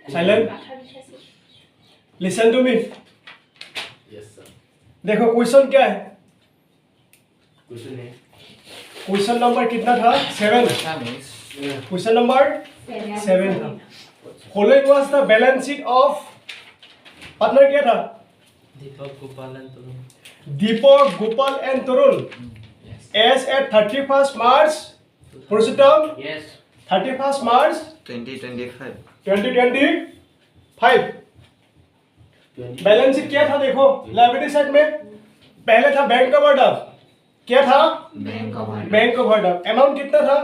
Silent listen to me. Yes sir. देखो question क्या है, क्वेश्चन है क्वेश्चन नंबर कितना था 7, क्वेश्चन नंबर 7 था। Following was the balance sheet of, partner क्या था? Deepak Gopal and Tarun. Deepak Gopal and Tarun as at 31st March, Purushottam, yes 31st March 2025 2025। Balance sheet क्या था देखो, लायबिलिटी साइड में पहले था बैंक ओवरड्राफ्ट, क्या था? Bank overdraft. अमाउंट कितना था?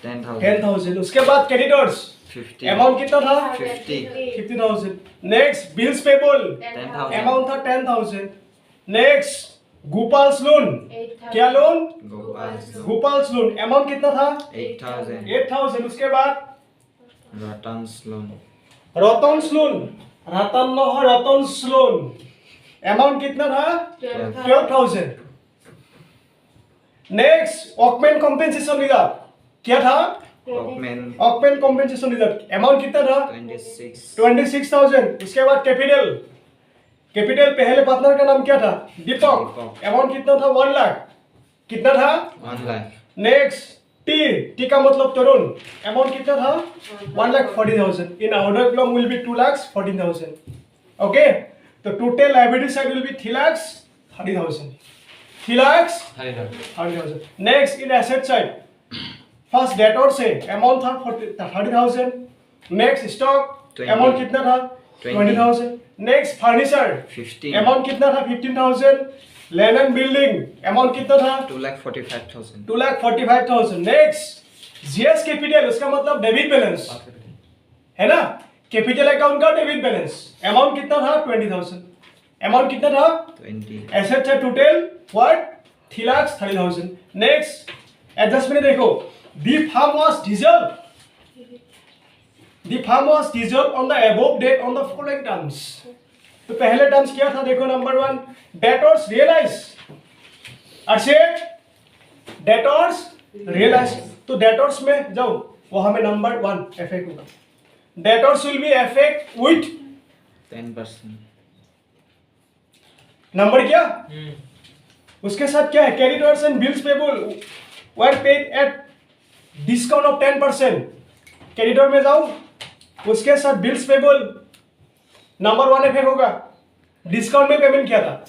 10,000। उसके बाद क्रेडिटर्स 50 अमाउंट कितना था? 50 50,000। नेक्स्ट बिल्स पेबल 10,000 अमाउंट था 10,000। नेक्स्ट गोपाल्स लोन, क्या लोन? गोपाल्स लोन अमाउंट कितना था? 8,000 8,000। उसके बाद Ratan's loan Ratan's loan, Ratan's loan amount कितना था? 12,000। नेक्स्ट ऑकमेंट कॉम्पेंसेशन रिजर्व, क्या था? Oakman ऑकमेंट कॉम्पेंसेशन रिजर्व अमाउंट कितना था? 26,000। उसके बाद कैपिटल, कैपिटल पहले पार्टनर का नाम क्या था? दीपक। अमाउंट कितना था? 1 लाख। कितना था? 1 lakh नेक्स्ट टी का मतलब तरुण, अमाउंट कितना था? 1,40,000। In order from will be 2,14,000। Okay, तो total liability side will be 3,30,000। 3,30,000। Next in asset side first debtor से अमाउंट था 30,000। नेक्स्ट स्टॉक 20 अमाउंट कितना था? 20,000। नेक्स्ट फर्नीचर 15 अमाउंट कितना था? 15,000। लैंड एंड बिल्डिंग अमाउंट कितना था? 2,45,000 2,45,000। नेक्स्ट जीएस कैपिटल, उसका मतलब डेबिट बैलेंस है ना, कैपिटल अकाउंट का डेबिट बैलेंस अमाउंट कितना था? 20,000। अमाउंट कितना था? 20 एसेट है टोटल व्हाट? 3,30,000। नेक्स्ट एडजस्टमेंट देखो, the firm was dissolve, the firm was dissolve on the above date on the following terms. तो पहले टर्म्स क्या था देखो, number 1 debtors realise asset, debtors realise. तो डेटर्स में जाओ, वहां में नंबर 1 इफेक्ट होगा, debtors will be effect with 10% number क्या? उसके साथ क्या है? Creditors and bills payable were paid at discount of 10%। Creditor में जाओ, उसके साथ बिल्स पेबल नंबर 1 इफेक्ट होगा, डिस्काउंट में पेमेंट किया था।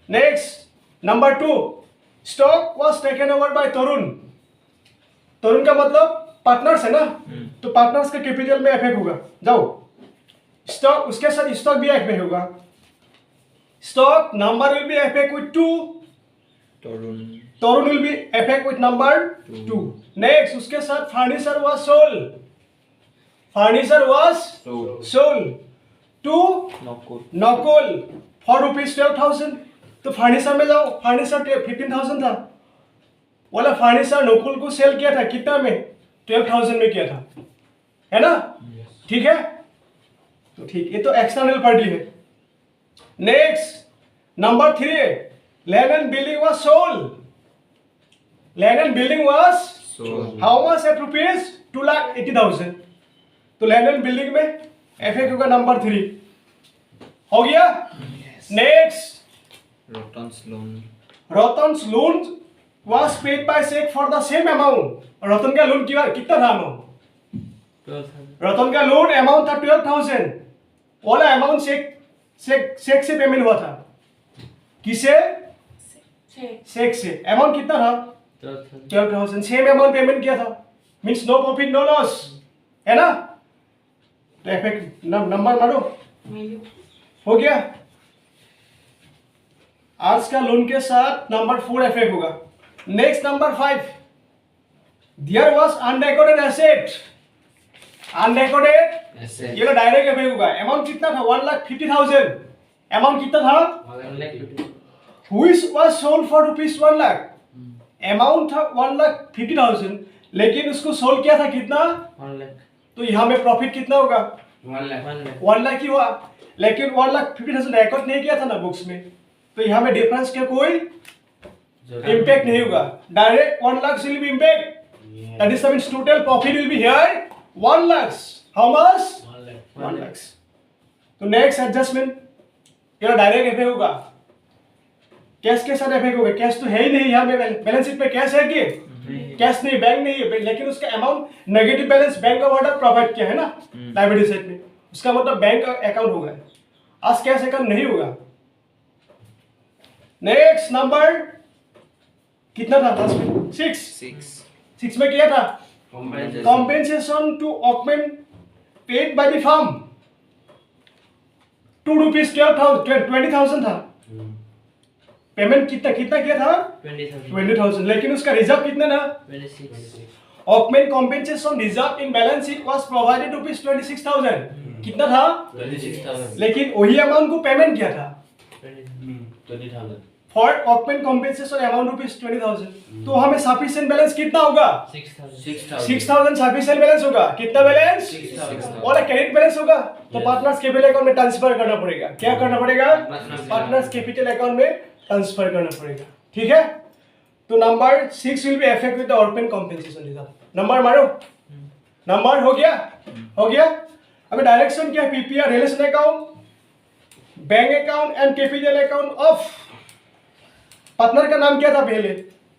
Next number 2 stock was taken over by Tarun, Tarun का मतलब पार्टनर्स है ना, तो पार्टनर्स के कैपिटल में इफेक्ट होगा। जाओ स्टॉक, उसके साथ स्टॉक भी इफेक्ट होगा, stock number will be effect with 2, Tarun will be effect with number 2। Next उसके साथ furniture was sold, furniture was sold to Nakul for ₹12,000। तो फर्नीचर में जाओ, फर्नीचर 15,000 था, बोला फर्नीचर नकुल को सेल किया था कितना में? 12,000 में किया था, है ना? ठीक है, तो ठीक, ये तो एक्सटर्नल पार्टी है। Next number 3 land and building was sold, land and building was how much at ₹2,80,000। तो लैंड एंड बिल्डिंग में इफेक्ट होगा नंबर 3, हो गया। Next Ratan's loan was paid by cheque for the same amount. Ratan का loan कितना था amount? 12,000। रतन का loan amount था 12,000, वाला अमाउंट चेक से पेमेंट हुआ था, किसे? चेक से। अमाउंट कितना था? 12,000। सेम अमाउंट पेमेंट किया था, means no profit no loss, है ना? तो इफेक्ट नंबर मारो, हो गया। आज का लोन के साथ नंबर 4 इफेक्ट होगा। Next number 5 there was unrecorded asset, unrecorded asset ये डायरेक्ट इफेक्ट होगा। अमाउंट कितना था? 1,50,000। अमाउंट कितना था? 1,50,000। Which was sold for ₹1 lakh. Amount था 1,50,000, लेकिन उसको सोल्ड किया था कितना? 1 लाख। तो यहाँ में प्रॉफिट कितना होगा? 1 लाख। 1 लाख ही हुआ, लेकिन 1,50,000 रिकॉर्ड नहीं किया था ना बुक्स में, तो यहाँ में डिफरेंस का कोई इम्पैक्ट नहीं होगा। Direct 1 lakh will be impact, that is means total profit will be here 1 lakh. How much 1 lakh. 1 lakh. तो नेक्स्ट एडजस्टमेंट क्या डायरेक्ट इफेक्ट होगा, कैश के साथ इफेक्ट होगा। कैश तो है ही नहीं यहाँ पे, बैलेंस शीट पे कैश है कि कैश नहीं, बैंक नहीं है, लेकिन उसका amount negative balance bank of order provide किया है ना लायबिलिटी साइड में, उसका मतलब बैंक का अकाउंट होगा, आज कैश अकाउंट नहीं होगा। नेक्स्ट नंबर कितना था लास्ट में 6 में क्या था कॉम्पेंसेशन टू ऑकमेंट paid by the firm 2 rupees 20,000 था पेमेंट कितना किया था 20,000 लेकिन उसका रिजर्व कितना था 26 ऑकमेंट compensation reserve in balance sheet was provided rupees 26,000 कितना था 26,000. लेकिन वही अमाउंट को पेमेंट किया था 20,000. फॉर ऑकमेंट कॉम्पेंसेशन अमाउंट रुपीज 20,000 तो हमें सफिशिएंट बैलेंस कितना होगा 6,000 सफिशिएंट बैलेंस होगा कितना बैलेंस 6,000. और क्रेडिट बैलेंस होगा तो पार्टनर्स कैपिटल अकाउंट में ट्रांसफर करना पड़ेगा क्या करना पड़ेगा पार्टनर्स कैपिटल अकाउंट में ट्रांसफर करना पड़ेगा ठीक है तो number 6 will be affect with the ऑकमेंट कॉम्पेंसेशन रिजर्व नंबर मारो नंबर हो गया अभी डायरेक्शन क्या है पीपीआर relation account bank account and capital account of partner का नाम क्या था पहले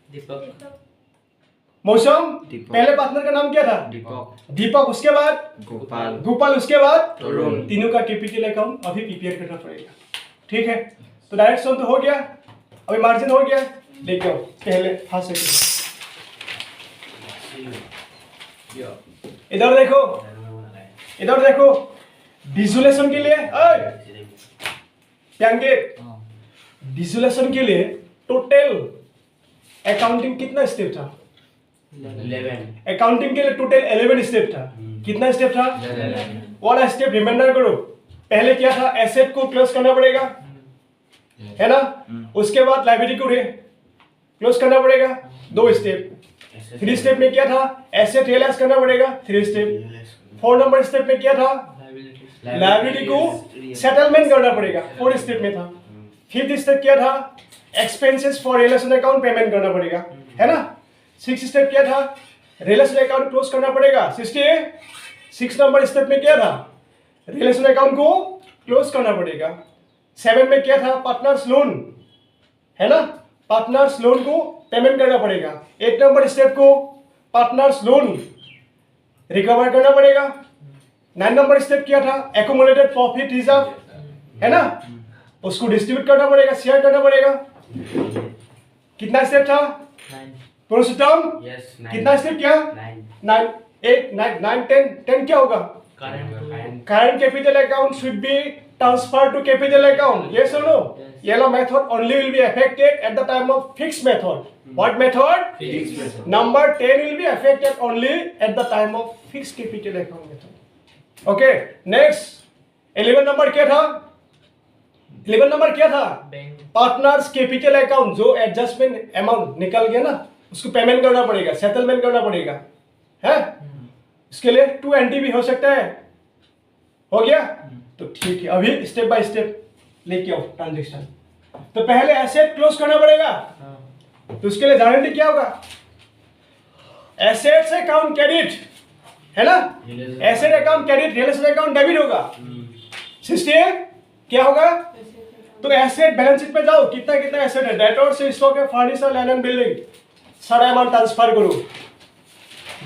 दीपक मौसम दीपक। पहले पार्टनर का नाम क्या था दीपक उसके बाद गोपाल उसके बाद तरुण। तीनों का कैपिटल अकाउंट अभी पीपीआर करना पड़ेगा ठीक है तो डायरेक्शन तो हो गया अभी मार्जिन हो गया लेके आओ पहले फर्स्ट सेकंड इधर देखो डिसोलेशन के लिए डिसोलेशन के लिए टोटल अकाउंटिंग कितना स्टेप था 11. अकाउंटिंग के लिए टोटल 11 स्टेप था कितना स्टेप था वाला स्टेप रिमाइंडर करो पहले क्या था एसेट को क्लोज करना पड़ेगा है ना उसके बाद लायबिलिटी को क्लोज करना पड़ेगा 2 स्टेप 3 स्टेप में क्या था एसेट रियलाइज करना पड़ेगा 3 स्टेप 4 नंबर स्टेप में क्या था लायबिलिटी को सेटलमेंट करना पड़ेगा 4 स्टेप में था 5th स्टेप क्या था expenses for realisation account payment करना पड़ेगा है ना 6 स्टेप क्या था रिलेशन अकाउंट क्लोज करना पड़ेगा 6 नंबर स्टेप में क्या था रिलेशन अकाउंट को क्लोज करना पड़ेगा 7 में क्या था पार्टनर्स लोन है ना पार्टनर्स लोन को पेमेंट करना पड़ेगा 8 नंबर स्टेप को पार्टनर्स लोन रिकवर करना पड़ेगा 9 नंबर स्टेप क्या था एक्यूमुलेटेड प्रॉफिट रिजर्व है ना उसको डिस्ट्रीब्यूट करना पड़ेगा शेयर करना पड़ेगा कितना स्टेप था पुरुषोत्तम Yes. 9. कितना स्टेप क्या 9. 9 8 9 10 10 क्या होगा Current. current capital account should be transferred to capital account yes or no Yes. yellow method only will be affected at the time of fixed method what method Fixed method. number 10 will be affected only at the time of fixed capital account method okay next 11 number क्या था 11 number क्या था bank partners capital account जो adjustment amount निकल गया ना उसको payment करना पड़ेगा सेटलमेंट करना पड़ेगा है इसके लिए 2 एंटी भी हो सकता है हो गया तो ठीक है अभी स्टेप बाय स्टेप लेके आओ ट्रांजैक्शन तो पहले एसेट क्लोज करना पड़ेगा तो उसके लिए जानने क्या होगा एसेट्स अकाउंट क्रेडिट है ना asset account credit real account debit होगा सिस्टम क्या होगा तो एसेट बैलेंस शीट पे जाओ कितना कितना एसेट है डेटोर से स्टॉक है फर्नीचर लैंड एंड बिल्डिंग सारा अमाउंट ट्रांसफर करो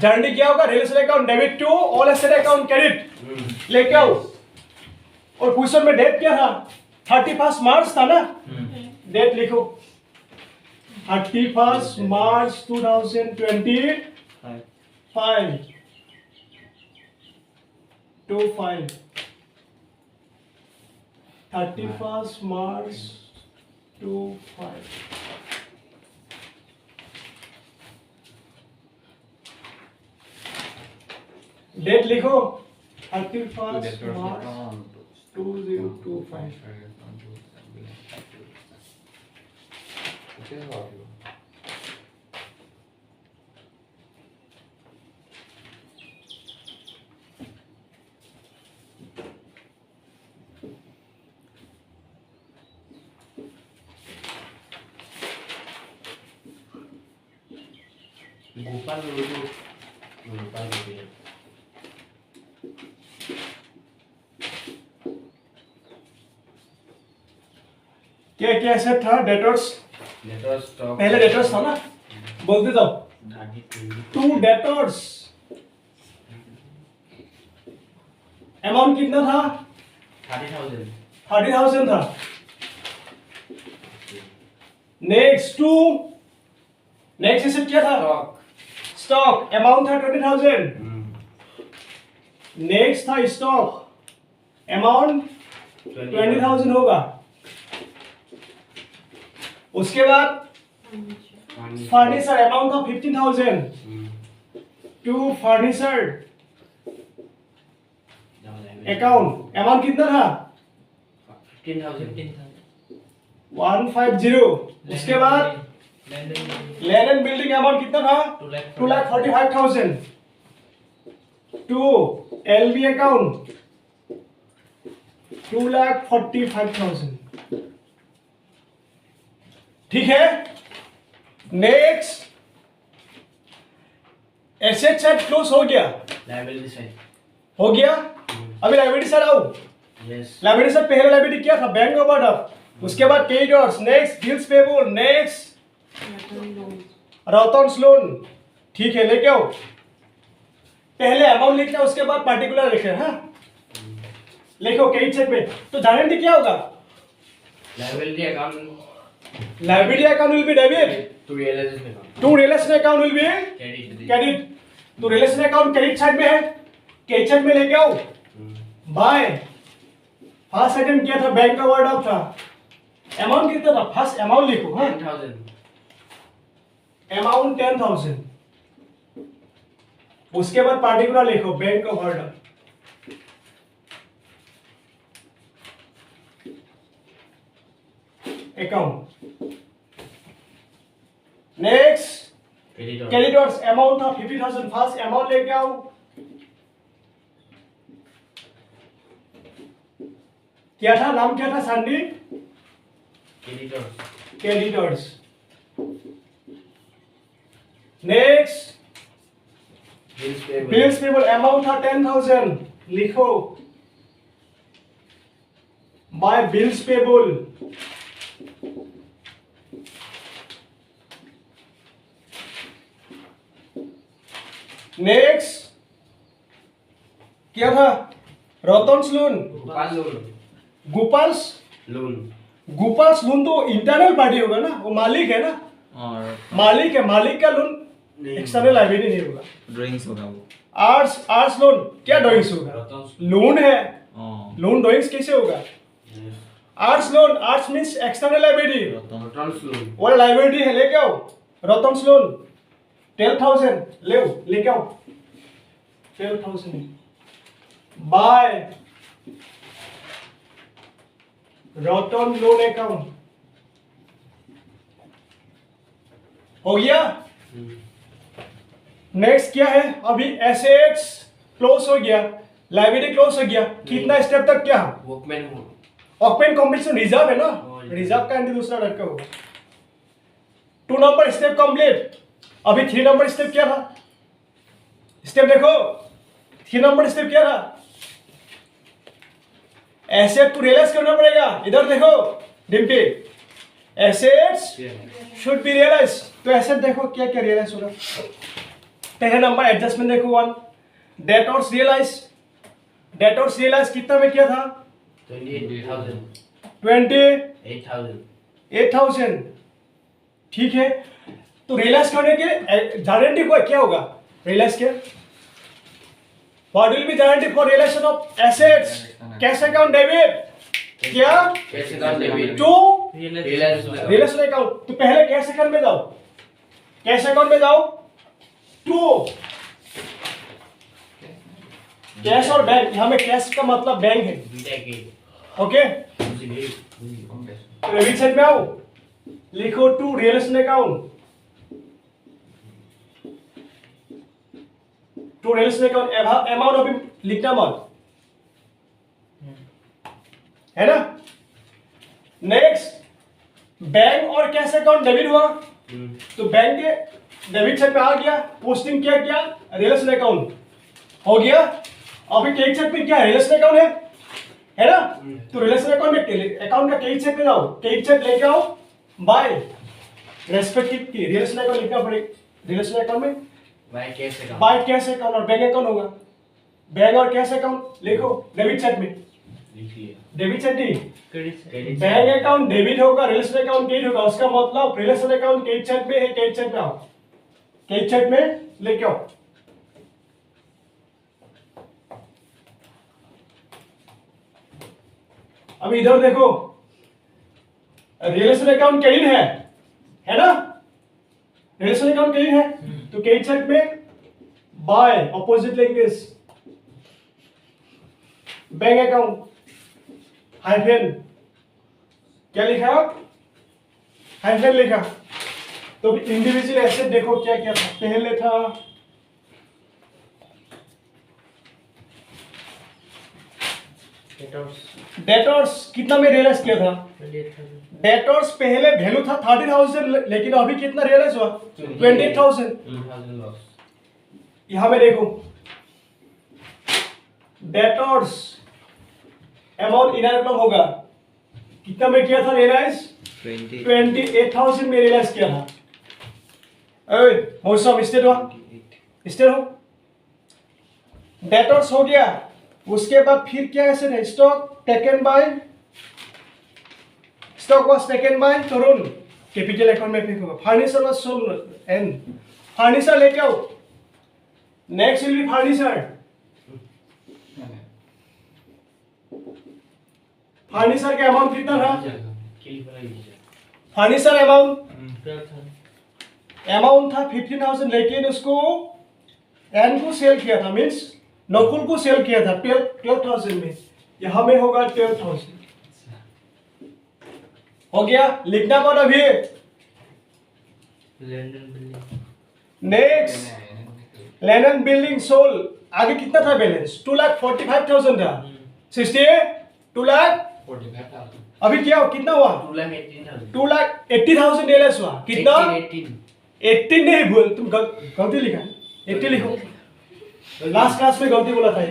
जर्नी क्या होगा real account debit to all asset account credit लेके आओ और क्वेश्चन में डेट क्या था 31 मार्च था ना डेट लिखो 31 मार्च 2025 31 मार्च 25 डेट लिखो 31 मार्च 2025 Gopal dulu. Gopal gitu ya. क्या क्या एसेट था? Debtors, Debtors stock. पहले डेटर्स था ना, बोलते जाओ। 2 डेटर्स, अमाउंट कितना था? 30,000. 30,000 था। नेक्स्ट एसेट क्या था? Stock. स्टॉक, अमाउंट था 20,000। नेक्स्ट था स्टॉक, अमाउंट 20,000 होगा। उसके बाद फर्नीचर, अमाउंट था 15,000। टू फर्नीचर अकाउंट, अमाउंट कितना था? 15,000. 150। उसके बाद लैंड एंड बिल्डिंग, अमाउंट कितना था? 2,45,000। To LB account 2,45,000। ठीक है। नेक्स्ट एसेट साइड क्लोज हो गया, Liability side. हो गया। अभी लाइबिलिटी साइड आओ। Yes. लाइबिलिटी साइड पहले लाइबिलिटी क्या था? Bank overdraft. उसके बाद creditors, next bills payable, next Ratan's loan. ठीक है, लेके आओ। पहले अमाउंट लिखना, उसके बाद पार्टिकुलर लिखे। हाँ, लिखो क्रेडिट साइड में। तो गारंटी क्या होगा? Liability account liability account will be debit, to realization account. To relation account will be Credit. Credit. तो रिलेशन अकाउंट क्रेडिट साइड में है, क्रेडिट साइड में लेके आओ। बाय फर्स्ट आइटम क्या था? बैंक का वर्ड ऑफ था। अमाउंट कितना था? फर्स्ट अमाउंट लिखो। हाँ, 10,000. अमाउंट 10,000। उसके बाद पार्टिकुलर लिखो, बैंक का word of. Account. Next Creditor. Creditors, amount था 50,000। फर्स्ट अमाउंट लेके आओ। क्या था? नाम क्या था? Sandy. Creditor. Creditors. Next Bills payable. Bills payable, amount था 10,000। लिखो बाय बिल्स पेबल। नेक्स्ट क्या था? रतन्स loan, Gopal loan. गोपाल्स Loan. गोपाल्स loan तो इंटरनल पार्टी होगा ना, वो मालिक है ना, और मालिक है, मालिक का लोन एक्सटर्नल लाइबिलिटी नहीं होगा। ड्राइंग्स होगा वो। आर्ट्स लोन क्या ड्राइंग्स होगा? Rotons. लोन है, हाँ, लोन ड्राइंग्स कैसे होगा? Yes. आर्ट्स लोन, आर्ट्स means external liability, Ratan Rotons loan. वो लाइबिलिटी है, लेके आओ। रतन्स लोन 12,000 ले लेके आओ। 12,000 बाय रतन लोन अकाउंट। हो गया। नेक्स्ट क्या है? अभी एसेट्स क्लोज हो गया, लाइबिलिटी क्लोज हो गया। कितना स्टेप तक क्या? Workman. ऑक्यूपेंट कॉम्पिटिशन रिजर्व है ना, Oh, रिजर्व का एंट्री दूसरा लड़का होगा। 2 नंबर स्टेप कंप्लीट। अभी 3 नंबर स्टेप क्या था? स्टेप देखो, 3 नंबर स्टेप क्या था? एसेट को रियलाइज करना पड़ेगा। इधर देखो Dimpy, assets should be realise. तो एसेट देखो क्या क्या रियलाइज होगा। पहले नंबर एडजस्टमेंट देखो 1, डेटर्स रियलाइज। डेटर्स रियलाइज कितना में किया था? 28,000. 28,000। 8,000. ठीक है। तो रियलाइज करने के गारंटी को क्या होगा? रियलाइज के what will be guarantee for realisation of assets? Cash account debit क्या Cash account debit. To Realization account. Realisation account. तो पहले कैश अकाउंट में जाओ, कैश अकाउंट में जाओ। टू कैश और बैंक, यहां में कैश का मतलब बैंक है। BTEC. Okay, Using it. Credit side में आओ, लिखो to realisation account. To realisation account amount अभी लिखना मत, है ना। नेक्स्ट बैंक और कैश अकाउंट डेबिट हुआ, तो बैंक के डेबिट साइड पे आ गया। पोस्टिंग क्या किया? रियलाइजेशन अकाउंट हो गया। अभी क्रेडिट साइड पे क्या रियलाइजेशन अकाउंट है? है ना? तो रिलेशन अकाउंट में अकाउंट का क्रेडिट चेक ले आओ, क्रेडिट चेक लेके आओ बाय रेस्पेक्टिव की रिलेशन अकाउंट लिखना पड़ेगा। रिलेशन अकाउंट में by cash account by cash account और बैंक अकाउंट होगा। बैंक और कैश अकाउंट लिखो डेबिट चेक में, लिख लिया। डेबिट चेक नहीं, क्रेडिट बैंक अकाउंट डेबिट होगा, रिलेशन अकाउंट क्रेडिट होगा। उसका मतलब रिलेशन अकाउंट क्रेडिट चेक में है, क्रेडिट चेक में आओ, क्रेडिट चेक में लेके आओ। अब इधर देखो रिलेशन अकाउंट क्रेडिट है ना? रिलेशन अकाउंट क्रेडिट है तो क्रेडिट चेक में by opposite language bank account hyphen क्या लिखा? हाइफेन लिखा। तो इंडिविजुअल एसेट देखो क्या क्या था। पहले था डेटर्स, कितना में रियलाइज किया था? डेटर्स पहले वैल्यू था 30,000 लेकिन अभी कितना रियलाइज हुआ? 20,000। 2000 लॉस। यहां में देखो डेटर्स अमाउंट इनएबल होगा, कितना में किया था रियलाइज? 28,000 में रियलाइज किया था। मौसम स्टेट हो डेटर्स हो गया। उसके बाद फिर क्या एसेट है? Stock taken by, stock was taken by Tarun, capital account में फिर होगा। Furniture was sold and furniture लेके आओ। Next will be furniture. Furniture का अमाउंट कितना था? फर्नीचर अमाउंट था 15,000 लेकिन उसको एन को सेल किया था, मींस नकुल को सेल किया था 12,000 में। यहां में होगा 12,000। हो गया? लिखना पड़ा अभी। Next land and building sold. आगे कितना था बैलेंस? 2,45,000 था। 68 2,45,000। अभी क्या कितना हुआ? 2,80,000 रियलाइज हुआ। कितना? 18 नहीं बोल, तुम गलती लिखा। 80 लिखो, लास्ट क्लास में गलती बोला था।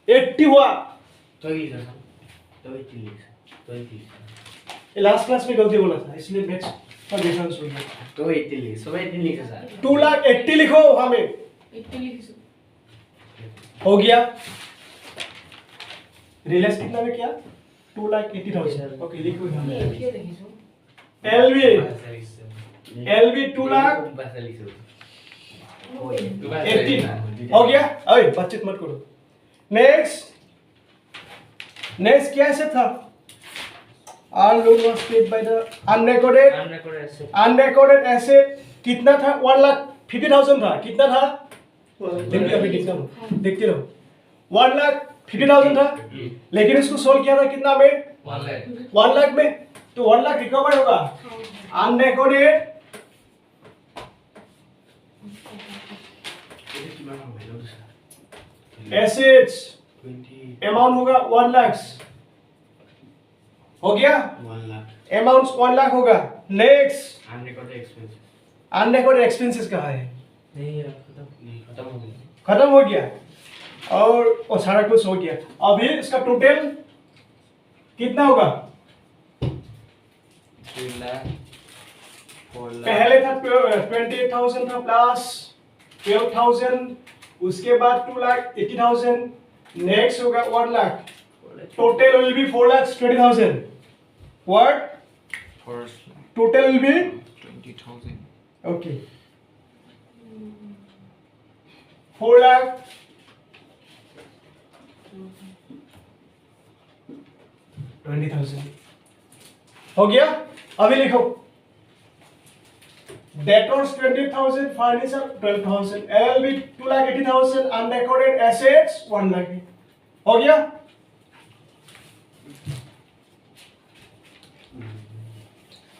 80 हुआ, लास्ट क्लास में गलती बोला था इसलिए मैच का डिफरेंस हो गया। 2,80,000 लिखो हमें। हो गया? रियलाइज कितना में किया? 2,80,000। ओके लिखो हमें। एलवी 2,80,000 हो गया? अरे बातचीत मत करो। नेक्स्ट क्या एसेट था? All loan was paid by the unrecorded asset कितना था? 1,50,000 था। कितना था? देखते रहो। 1,50,000 था लेकिन इसको सोल्व किया था कितना में? 1 लाख में। तो 1 लाख रिकवर होगा। अनरिकॉर्डेड एसेट्स अमाउंट होगा 1 लाख। हो गया? अमाउंट 1 लाख होगा। नेक्स्ट अनरिकॉर्डेड एक्सपेंसेस कहाँ है? खत्म हो गया और वो सारा कुछ हो गया। अभी इसका टोटल कितना होगा? 3 लाख 4 लाख पहले था 28,000 था प्लस 12,000, उसके बाद 2,80,000, नेक्स्ट होगा 1 lakh. Total will be 4,20,000। What? First lakh Total will be 20,000 okay. 4,20,000 हो गया? अभी लिखो debtors 20,000, furniture 12,000, LLB 2,80,000, unrecorded assets 1 lakh. हो गया?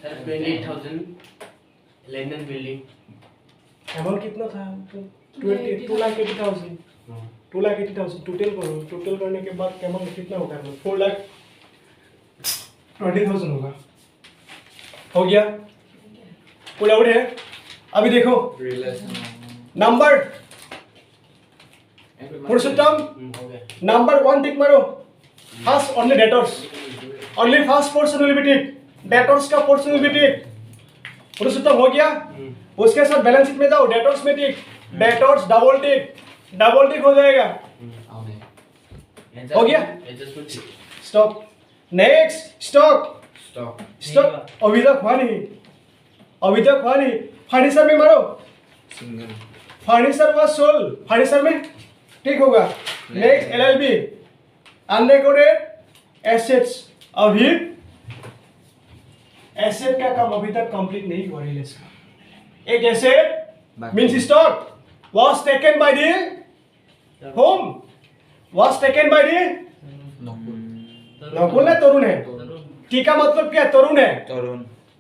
28,000 लैंड एंड बिल्डिंग अमाउंट कितना था? 2,80,000। 2,80,000 टोटल करो। टोटल करने के बाद अमाउंट कितना होगा? 4,20,000 होगा। हो गया? पूरा आउट है? अभी देखो नंबर पुरुषोत्तम हो गया। नंबर 1 टिक मारो। First only debtors, only first portion will be tick, debtors का portion will be tick. Purushottam हो गया। उसके साथ बैलेंस शीट में जाओ, डेटर्स में टिक, डेटर्स डबल टिक हो जाएगा। हो गया? Adjustment. Stop. Next stock, Stop. Stock अभी तक हुआ नहीं। फर्नीचर में मारो, Single. फर्नीचर व सोल, फर्नीचर में ठीक होगा। नेक्स्ट एलएलबी, अनरिकॉर्डेड एसेट्स, अभी एसेट का काम अभी तक कंप्लीट नहीं हुआ है इसका। एक asset means stock was taken by the whom, was taken by the Nakul है तरुण है, टी का मतलब क्या है? तरुण है,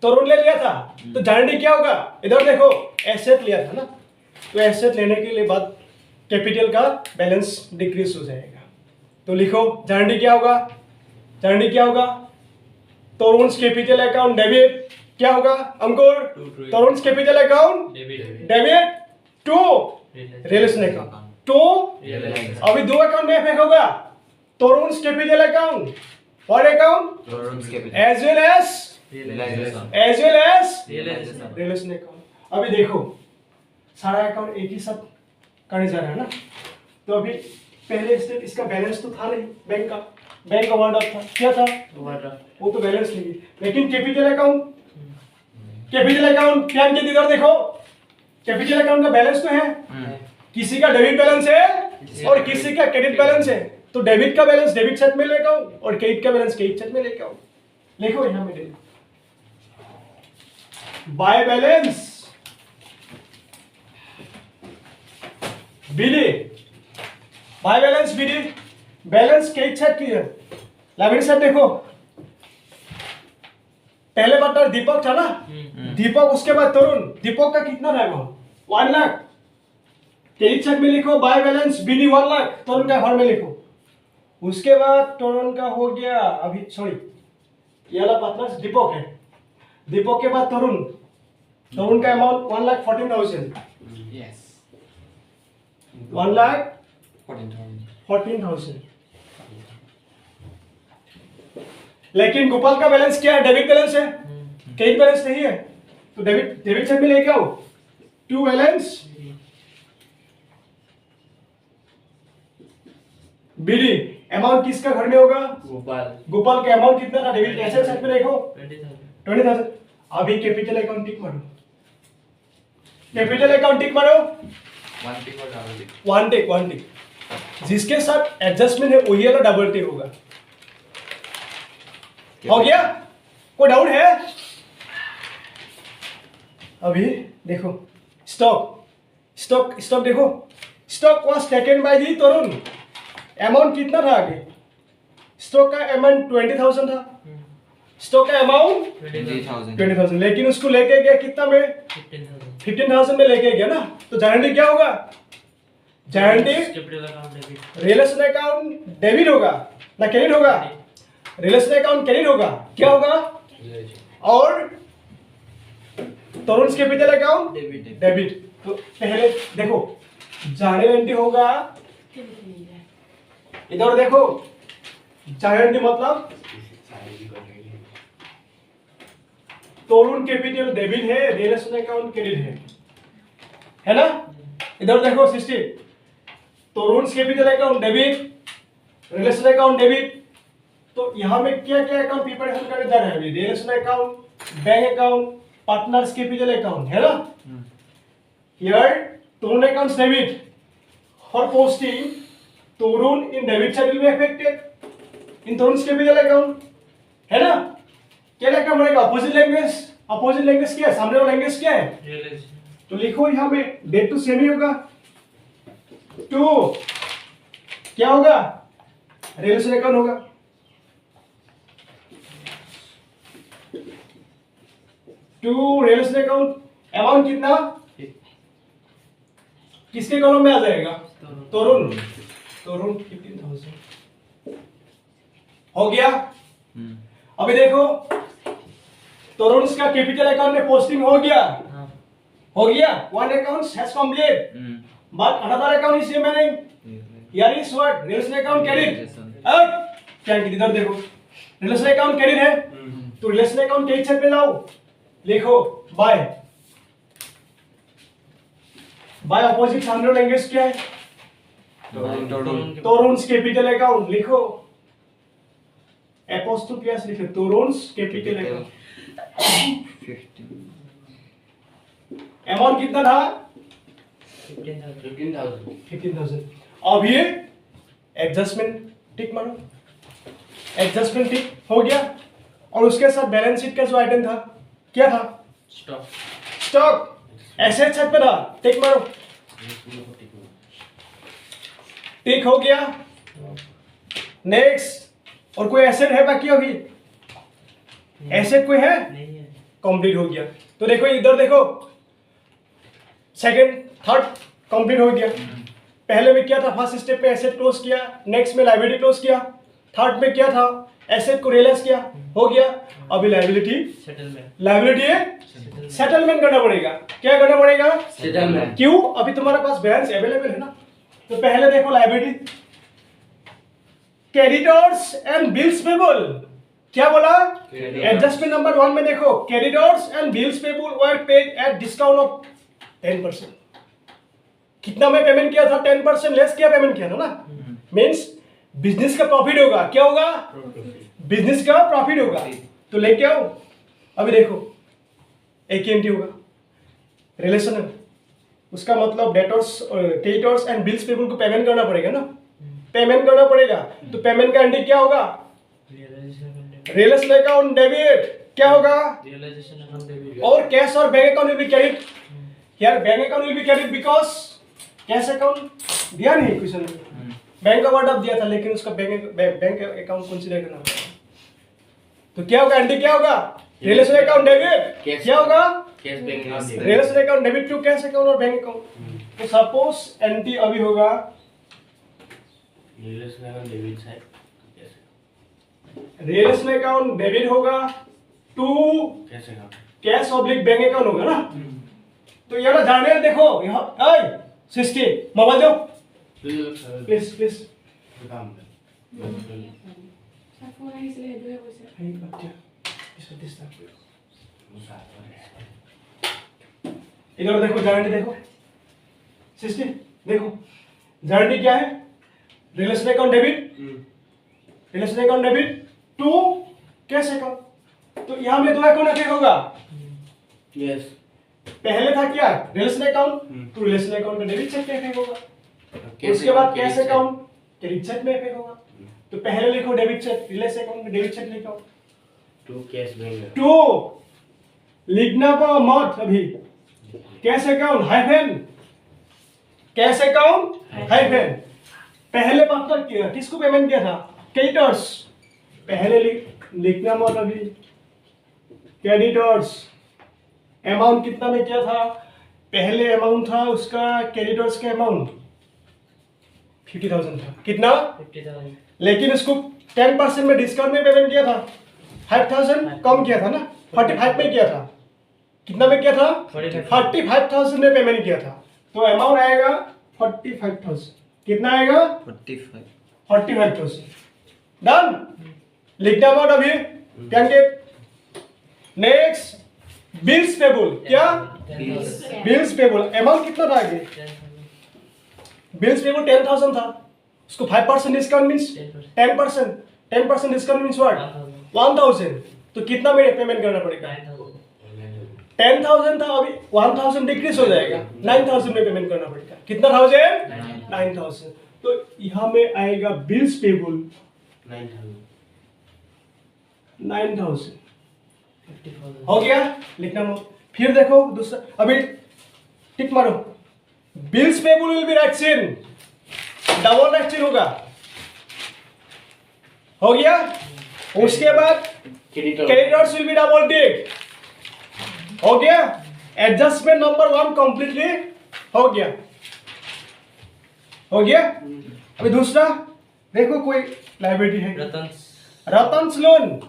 तरुण ले लिया था। तो जानडी क्या होगा? इधर देखो, एसेट लिया था ना, तो एसेट लेने के लिए बाद कैपिटल का बैलेंस डिक्रीज हो जाएगा। तो लिखो जानडी क्या होगा? तरुण कैपिटल अकाउंट डेबिट क्या होगा Ankur? Tarun capital account debit to relation account, to अभी दो अकाउंट में इफेक्ट होगा। Tarun capital account, what account? As well as relation account. अभी देखो सारा अकाउंट एक ही साथ करने जा रहा है ना, तो अभी पहले स्टेप इसका बैलेंस तो था नहीं, बैंक का ओवरड्राफ्ट था, क्या था? वो तो बैलेंस नहीं, लेकिन कैपिटल अकाउंट क्या के इधर देखो, कैपिटल अकाउंट का बैलेंस तो है, किसी का डेबिट बैलेंस है और किसी का क्रेडिट बैलेंस है, तो डेबिट का बैलेंस डेबिट साइड में लेकर आओ और क्रेडिट का बैलेंस क्रेडिट साइड में लेकर आओ। लिखो यहां में by balance BD, by balance BD, balance credit side की है, लाइब्रेरी साइड देखो। पहले पार्टनर दीपक था ना, दीपक उसके बाद तरुण, दीपक का कितना रहेगा? 1 लाख। क्रेडिट साइड में लिखो बाय बैलेंस बीडी 1 लाख, तरुण का हर में लिखो। उसके बाद तरुण का हो गया, अभी सॉरी ये वाला पार्टनर दीपक है, दीपक के बाद तरुण का अमाउंट 1,14,000, Yes. 1,14,000। लेकिन गोपाल का बैलेंस क्या है? डेबिट बैलेंस है, क्रेडिट बैलेंस नहीं है, तो डेबिट साइड में लेके आओ। टू बैलेंस बीडी, अमाउंट किसका घर में होगा? गोपाल का अमाउंट कितना था? डेबिट कैसे साइड में देखो 20,000। अभी कैपिटल अकाउंट टिक मारो, कैपिटल अकाउंट टिक मारो। वन टिक, जिसके साथ एडजस्टमेंट है वही वाला डबल टिक होगा। हो गया? कोई डाउट है? अभी देखो स्टॉक देखो, stock was taken by the Tarun, amount कितना था? आगे स्टॉक का अमाउंट 20,000 था, स्टॉक का अमाउंट 20,000, लेकिन उसको लेके गया कितना में? 15,000 में लेके गया ना, तो जानडी क्या होगा? जानडी रिलेशन अकाउंट डेबिट होगा ना क्रेडिट होगा? रिलेशन अकाउंट क्रेडिट होगा, क्या होगा? और तरुण कैपिटल अकाउंट डेबिट। तो पहले देखो जानडी होगा, इधर देखो जानडी मतलब तरुण कैपिटल डेबिट है, रिलेशन अकाउंट क्रेडिट है ना? इधर देखो 60, Tarun capital account debit, relation account debit. तो यहाँ में क्या क्या अकाउंट प्रिपरेशन करने जा रहे हैं? Relation account, bank account, partners capital account है ना। Here Tarun accounts debit, for posting Tarun in debit side will be affected in Tarun capital account है ना। क्या लिखना पड़ेगा? अपोजिट लैंग्वेज क्या है? सामने वाला लैंग्वेज क्या है? तो लिखो यहाँ में डेट टू सेम ही होगा, टू क्या होगा? रिलेशन अकाउंट होगा। टू रिलेशन अकाउंट, अमाउंट कितना? किसके कॉलम में आ जाएगा? तरुण 15,000 हो गया। अभी देखो तरुण का कैपिटल अकाउंट में पोस्टिंग हो गया, one account has complete, but another account is remaining. Here is what? Relation account credit. अब क्या इधर देखो, रिलेशन अकाउंट क्रेडिट है तो रिलेशन अकाउंट क्रेडिट साइड पे लाओ, लिखो बाय। बाय अपोजिट सामने लैंग्वेज क्या है? तोरुन्स कैपिटल अकाउंट लिखो, एपोस्ट्रोफियस लिखो, तोरुन्स कैपिटल अकाउंट। 15 अमाउंट कितना था? 15,000 15,000। अब ये एडजस्टमेंट टिक मारो, एडजस्टमेंट टिक हो गया। और उसके साथ बैलेंस शीट का जो आइटम था क्या था? Stock stock. एसेट साइड पे था, टिक मारो, टिक हो गया। नेक्स्ट, और कोई एसेट है बाकी अभी? एसेट कोई है? नहीं है। कंप्लीट हो गया। तो देखो इधर देखो, सेकंड थर्ड कंप्लीट हो गया। पहले में क्या था? फर्स्ट स्टेप पे एसेट क्लोज किया, नेक्स्ट में लायबिलिटी क्लोज किया, थर्ड में क्या था? एसेट को रियलाइज किया, हो गया। अभी लायबिलिटी, सेटलमेंट। लायबिलिटी है, सेटलमेंट करना पड़ेगा। क्या करना पड़ेगा? सेटलमेंट। क्यों? अभी तुम्हारे पास बैलेंस अवेलेबल है ना। तो पहले देखो liability, creditors and bills payable. क्या बोला? एडजस्टमेंट नंबर 1 में देखो, creditors and bills payable were paid at discount of 10%। कितना में पेमेंट किया था? 10% लेस किया पेमेंट किया था ना। मींस बिजनेस का प्रॉफिट होगा। क्या होगा? बिजनेस का प्रॉफिट होगा। तो लेके आओ। अभी देखो एक एंट्री होगा, रिलेशन है, उसका मतलब debtors, creditors and bills payable को पेमेंट करना पड़ेगा ना, पेमेंट करना पड़ेगा। तो पेमेंट का एंट्री क्या होगा? Realisation account debit. क्या होगा? Realisation account debit. और कैश और bank account will be credit. Here bank account will be credit because cash account दिया नहीं क्वेश्चन में, बैंक का वर्ड अब दिया था, लेकिन उसका बैंक अकाउंट कंसीडर करना पड़ेगा। तो क्या होगा? एंट्री क्या होगा? Relation account debit. क्या होगा? Cash bank account relation account debit to cash account और बैंक अकाउंट। तो सपोज एंट्री अभी होगा relation account debit side relation account debit होगा to cash account cash oblique bank account होगा ना। तो ये ना जाने देखो यहाँ, ऐ सिस्टी मोबाइल दो प्लीज प्लीज। काम फोन আহিছিলে সেইটোৱে কৈছে। এই বাচ্চা इसको डिस्टर्ब इधर देखो, जर्नी देखो सिस्टी देखो, जर्नी क्या है? Relation account debit, relation account debit to cash account. तो यहाँ में दो अकाउंट अफेक्ट होगा। यस पहले था क्या? रिलेशन अकाउंट, तो रिलेशन अकाउंट में डेबिट साइड पे अफेक्ट होगा। उसके बाद कैश अकाउंट क्रेडिट साइड में अफेक्ट होगा। तो पहले लिखो डेबिट साइड, रिलेशन अकाउंट में डेबिट साइड लिखो। टू कैश बैंक टू लिखना पर मत अभी, cash account hyphen, cash account hyphen. पहले पार्टनर किया, किसको पेमेंट किया था? क्रेडिटर्स। पहले लिखना मत अभी, क्रेडिटर्स। अमाउंट कितना में किया था? पहले अमाउंट था उसका क्रेडिटर्स का अमाउंट 50,000 था। कितना? 50,000। लेकिन उसको 10% में डिस्काउंट में पेमेंट किया था, 5,000 कम किया था ना, 45 में किया था। कितना में किया था? 45,000 में पेमेंट किया था। तो अमाउंट आएगा 45,000। कितना आएगा? 45 45,000। डन। लिखना अमाउंट अभी कैंडिडेट। Next bills payable. क्या? Bills payable. अमाउंट कितना था आगे? 10,000। बिल्स पेबल 10,000 था, उसको 5% discount means 10%। 10% discount means what? 1,000। तो कितना में पेमेंट करना पड़ेगा? 9,000। 10,000 था, अभी 1,000 डिक्रीज हो जाएगा, 9,000 में पेमेंट करना पड़ेगा। कितना 1000? 9,000। तो यहाँ में आएगा बिल्स पेबल 9,000। 50,000। हो गया, लिखना मत। फिर देखो दूसरा, अभी टिक मारो, bills payable will be write in, double write in होगा। हो गया। उसके बाद creditors will be double tick. हो गया। एडजस्टमेंट नंबर 1 कंप्लीटली हो गया, हो गया। अभी दूसरा देखो, कोई लायबिलिटी है, Ratan's loan.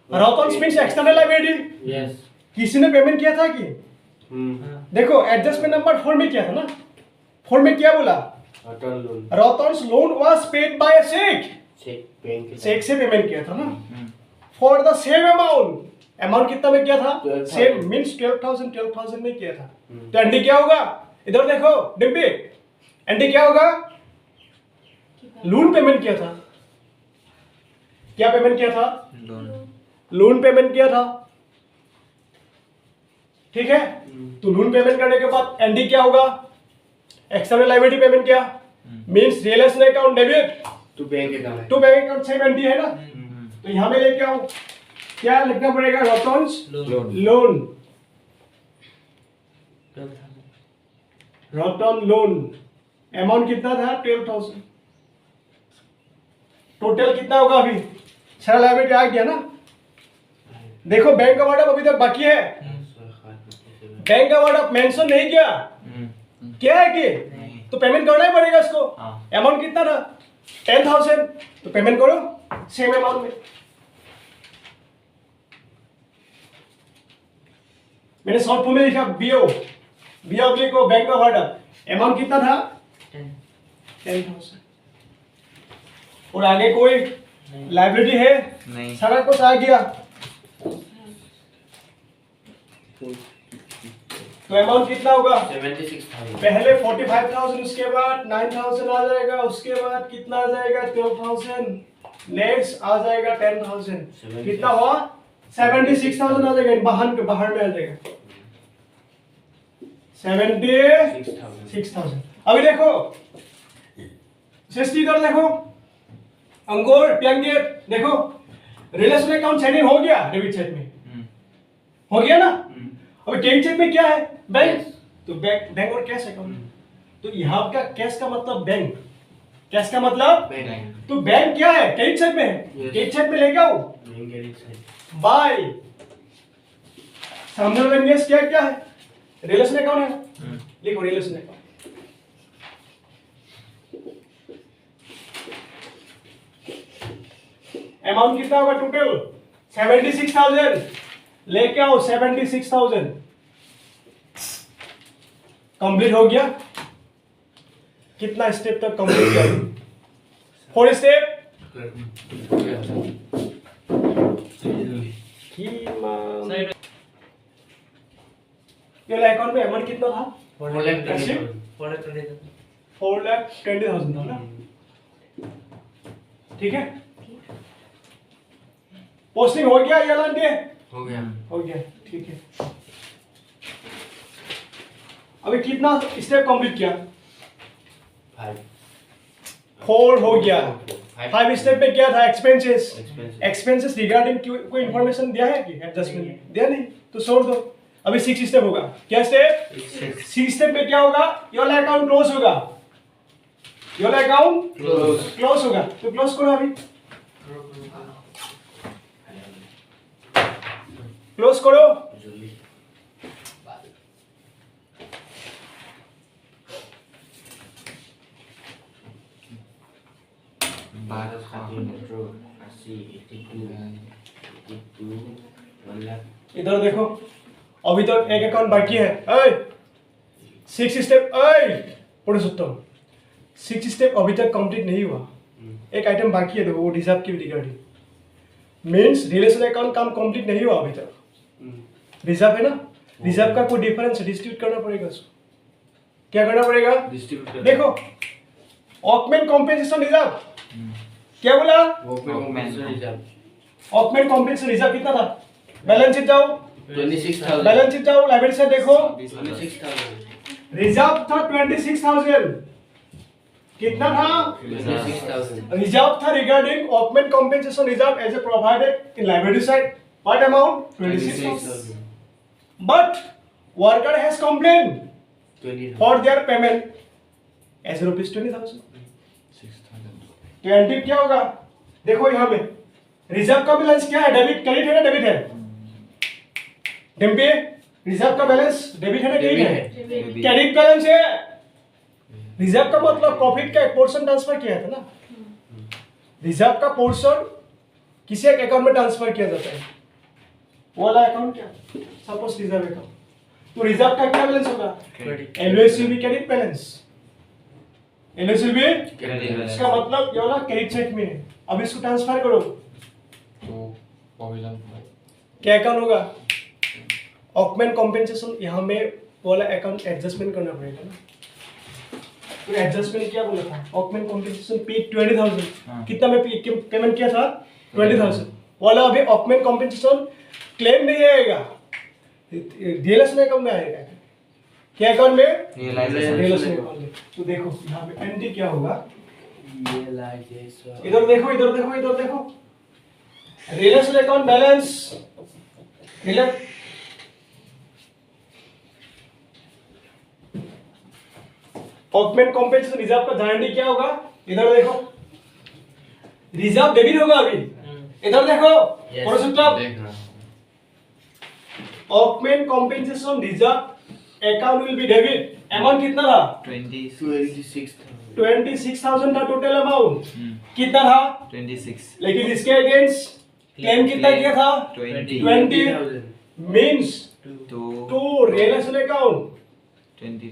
Ratan's means external liability. Yes किसी ने पेमेंट किया था कि? देखो एडजस्टमेंट नंबर 4 में किया था ना। 4 में क्या बोला? टर्न loan Ratan's loan was paid by a cheque. Cheque bank के चेक से पेमेंट किया था ना hmm, for the same amount कितना में किया था 12,000 सेम मींस 12,000 में किया था हम्म। तो एनडी क्या होगा इधर देखो डिम्पी एनडी क्या होगा लोन पेमेंट किया था क्या पेमेंट किया था लोन लोन पेमेंट किया था ठीक है हम्म। तो लोन पेमेंट करने के बाद एनडी क्या होगा एक्सटर्नल लायबिलिटी पेमेंट किया means real estate account debit to bank account to bank account same ND है ना हम्म, तो यहां में लेके आओ क्या लिखना पड़ेगा Ratan's loan loan 12,000 Ratan loan amount कितना था 12,000 टोटल कितना होगा अभी सारा लायबिलिटी आ गया ना देखो बैंक का वार्डअप अभी तक बाकी है बैंक का वार्डअप मेंशन नहीं किया हम्म, क्या है कि नहीं तो पेमेंट करना ही पड़ेगा इसको हाँ अमाउंट कितना था 10,000 तो पेमेंट करो सेम अमाउंट में मैंने शॉर्ट फॉर्म में लिखा बीओ को बैंक का वार्डअप अमाउंट कितना था 10 10,000 और आगे कोई लाइबिलिटी है नहीं सारा कुछ आ गया तो अमाउंट कितना होगा 76,000 पहले 45,000 उसके बाद 9,000 आ जाएगा उसके बाद कितना आ जाएगा 12,000 नेक्स्ट आ जाएगा 10,000 कितना हुआ 76,000 आ जाएगा बाहर में आ जाएगा 76,000 अभी देखो सृष्टि इधर देखो अंकुर प्रियंकित देखो रिलेशन अकाउंट सेटिंग हो गया डेबिट साइड में हम्म, हो गया ना हम्म। अभी क्रेडिट साइड में क्या है बैंक Yes. तो बैंक और कैश अकाउंट तो यहाँ का कैश का मतलब बैंक कैश का मतलब बैंक तो बैंक क्या है क्रेडिट साइड में है Yes. क्रेडिट साइड में लेके आओ बैंक क्रेडिट साइड बाय सामने वाला इन्वेस्ट क्या है रिलेशन अकाउंट है लिखो रिलेशन अकाउंट अमाउंट कितना होगा टोटल 76,000 लेके आओ 76,000 कंप्लीट हो गया कितना स्टेप तक कंप्लीट किया 4 स्टेप साइड ये अकाउंट में अमाउंट कितना था 420,000 4,20,000 था ना ठीक है पोस्टिंग हो गया ये लाइन पे हो गया हो गया ठीक है अभी कितना स्टेप कंप्लीट किया 5 4 हो गया 5 5 स्टेप में क्या था एक्सपेंसेस Expenses. एक्सपेंसेस रिगार्डिंग कोई इंफॉर्मेशन दिया है कि एडजस्टमेंट दिया नहीं तो छोड़ दो अभी 6 स्टेप होगा क्या स्टेप 6 स्टेप में क्या होगा योर अकाउंट क्लोज होगा योर अकाउंट Close. क्लोज होगा तो क्लोज करो अभी क्लोज करो जल्दी बारह खाते मेट्रो 80 82 1 लाख इधर देखो अभी तो एक अकाउंट बाकी है ऐ 6 स्टेप ऐ पुरुषोत्तम 6 स्टेप अभी तक कंप्लीट नहीं हुआ एक आइटम बाकी है देखो वो रिजर्व की रिगार्डिंग मींस रिलेशन अकाउंट काम कंप्लीट नहीं हुआ अभी तक रिजर्व है ना रिजर्व का कोई डिफरेंस डिस्ट्रीब्यूट करना पड़ेगा उसको क्या करना पड़ेगा डिस्ट्रीब्यूट देखो ऑकमेंट कॉम्पेंसेशन रिजर्व क्या बोला ऑकमेंट कॉम्पेंसेशन रिजर्व कितना था बैलेंस शीट जाओ 26,000 बैलेंस शीट जाओ लायबिलिटी से देखो 26,000 रिजर्व था 26,000 कितना था 26,000 रिजर्व था रिगार्डिंग ऑकमेंट compensation reserve as a provided in liability side what amount 26,000 but worker has complained 20,000 for their payment as rupees 20,000 तो एंट्री क्या होगा देखो यहाँ में रिजर्व का बैलेंस क्या है डेबिट क्रेडिट है ना डेबिट है डिम्पी रिजर्व का बैलेंस डेबिट है ना क्रेडिट है क्रेडिट बैलेंस है रिजर्व का मतलब प्रॉफिट का एक पोर्शन ट्रांसफर किया था ना रिजर्व का पोर्शन किसी एक अकाउंट में ट्रांसफर किया जाता है वो वाला अकाउंट क्या सपोज रिजर्व अकाउंट तो रिजर्व का क्या बैलेंस होगा LOS will be credit balance NS will be, Credit balance. इसका मतलब ये वाला क्रेडिट चेक में है। अब इसको ट्रांसफर करो, तो provision. क्या अकाउंट होगा? ऑकमेंट कॉम्पेंसेशन, यहाँ में वाला अकाउंट एडजस्टमेंट करना पड़ेगा ना। तो एडजस्टमेंट क्या बोला था? ऑकमेंट कॉम्पेंसेशन पे 20,000, हाँ। कितना में पेमेंट किया था? 20,000 वाला। अभी ऑकमेंट कॉम्पेंसेशन क्लेम नहीं आएगा, रियलाइजेशन अकाउंट में आएगा। क्या अकाउंट में? Realization. रियलाइजेशन अकाउंट में। तो देखो यहाँ पे एंट्री क्या होगा, Realization. इधर देखो, इधर देखो, इधर देखो, रियलाइजेशन अकाउंट बैलेंस, ऑकमेंट कॉम्पेंसेशन रिजर्व का गारंटी क्या होगा? इधर देखो, रिजर्व डेबिट होगा अभी। इधर देखो, Yes. थोड़ा सा क्लब, देख रहा हूँ. ऑकमेंट compensation reserve account will be debit. Amount कितना था? 26,000. 26,000 था टोटल अमाउंट। हम्म. कितना था? 26. लेकिन इसके अगेंस्ट क्लेम कितना किया था? 20. 20 मींस तो टू रियलाइजेशन अकाउंट 20.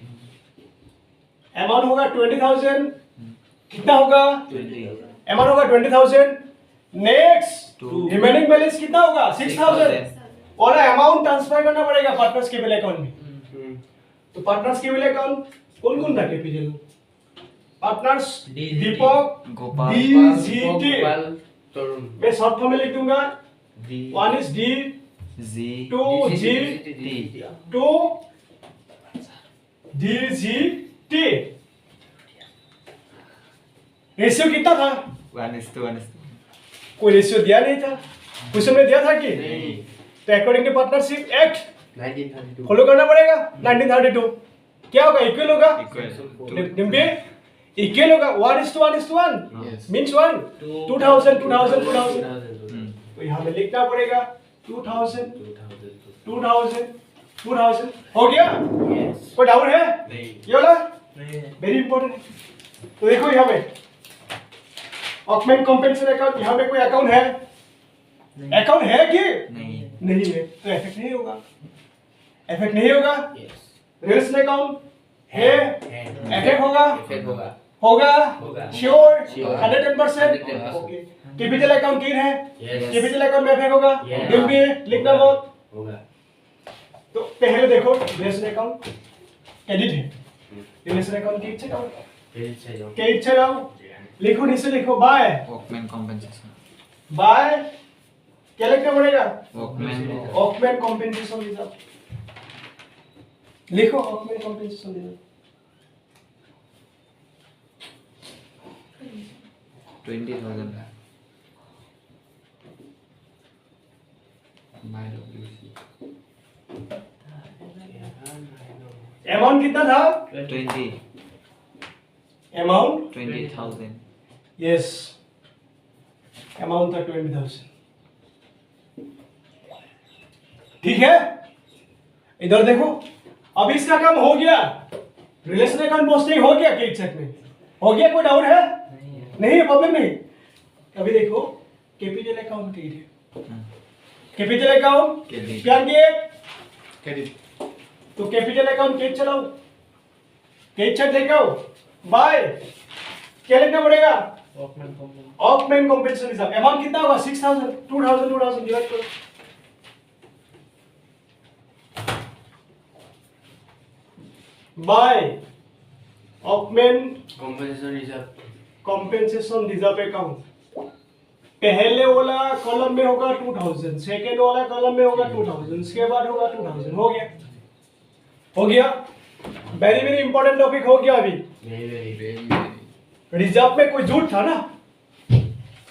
अमाउंट होगा 20,000। कितना होगा? 20. अमाउंट होगा 20,000। Next Two. रिमेनिंग बैलेंस कितना होगा? 6,000। और अमाउंट ट्रांसफर करना पड़ेगा पार्टनर्स के बिल अकाउंट में। तो पार्टनर्स के बिल अकाउंट कौन कौन था capital? Partners Deepak, Gopal. DGT Gopal, Tarun. मैं शॉर्ट फॉर्म में लिख दूंगा। D. One is D, Z. Two G, T. To DGT। Ratio कितना था? 1:1. कोई रेशियो दिया नहीं था, क्वेश्चन में दिया था कि नहीं. तो according to partnership act 1932. Follow करना पड़ेगा। 1932 क्या होगा? इक्वल होगा। Equal. डिम्पी इक्वल होगा। 1:1:1 Yes. मींस 1 2000 2000 2000। 2000. तो यहाँ में लिखना पड़ेगा 2000 2000. 2000 2000। हो गया? Yes. कोई डाउट है? नहीं. ये वाला नहीं है। वेरी इंपॉर्टेंट है। तो देखो यहाँ पे ऑकमेंट कॉम्पेंसेशन अकाउंट, यहाँ पे कोई अकाउंट है? अकाउंट है कि नहीं. नहीं है? तो इफेक्ट नहीं होगा, इफेक्ट नहीं होगा। Yes. रियलाइजेशन अकाउंट है, And इफेक्ट होगा, effect होगा. होगा होगा। Sure Sure. 110%। 110%. Okay, capital account की है, Yes. कैपिटल अकाउंट में इफेक्ट होगा। Yeah. डिम्पी लिखना मत। होगा. तो पहले देखो रियलाइजेशन अकाउंट क्रेडिट है, रियलाइजेशन अकाउंट की इच्छा अकाउंट फिर से जाओ. के इच्छा लाओ, लिखो नीचे लिखो बाय, Workman compensation. बाय क्या लिखना पड़ेगा? Workman. ऑकमेंट कॉम्पेंसेशन रिजर्व लिखो, ऑकमेंट compensation reserve 20,000. By WC. Amount कितना था? 20. अमाउंट 20,000. यस, अमाउंट था 20,000। ठीक है, इधर देखो, अब इसका काम हो गया, रिलेशन अकाउंट पोस्टिंग हो गया, केक चेक में हो गया। कोई डाउट है? नहीं है, प्रॉब्लम नहीं। अभी देखो कैपिटल अकाउंट के कैपिटल अकाउंट Credit. क्या किए? Credit. तो कैपिटल अकाउंट केक चलाओ, केक चेक लेके आओ। बाय क्या लिखना पड़ेगा? ऑकमेंट कॉम्पेंसेशन रिजर्व। अमाउंट कितना होगा? 6,000 2000 2000 डिवाइड करो। बाय ऑकमेंट Compensation reserve. Compensation reserve account, पहले वाला कॉलम में होगा 2000, सेकेंड वाला कॉलम में होगा 2000, उसके बाद होगा 2000। हो गया, हो गया। वेरी वेरी इंपॉर्टेंट टॉपिक हो गया। अभी Very very. Very. रिजर्व में कोई झूठ था ना,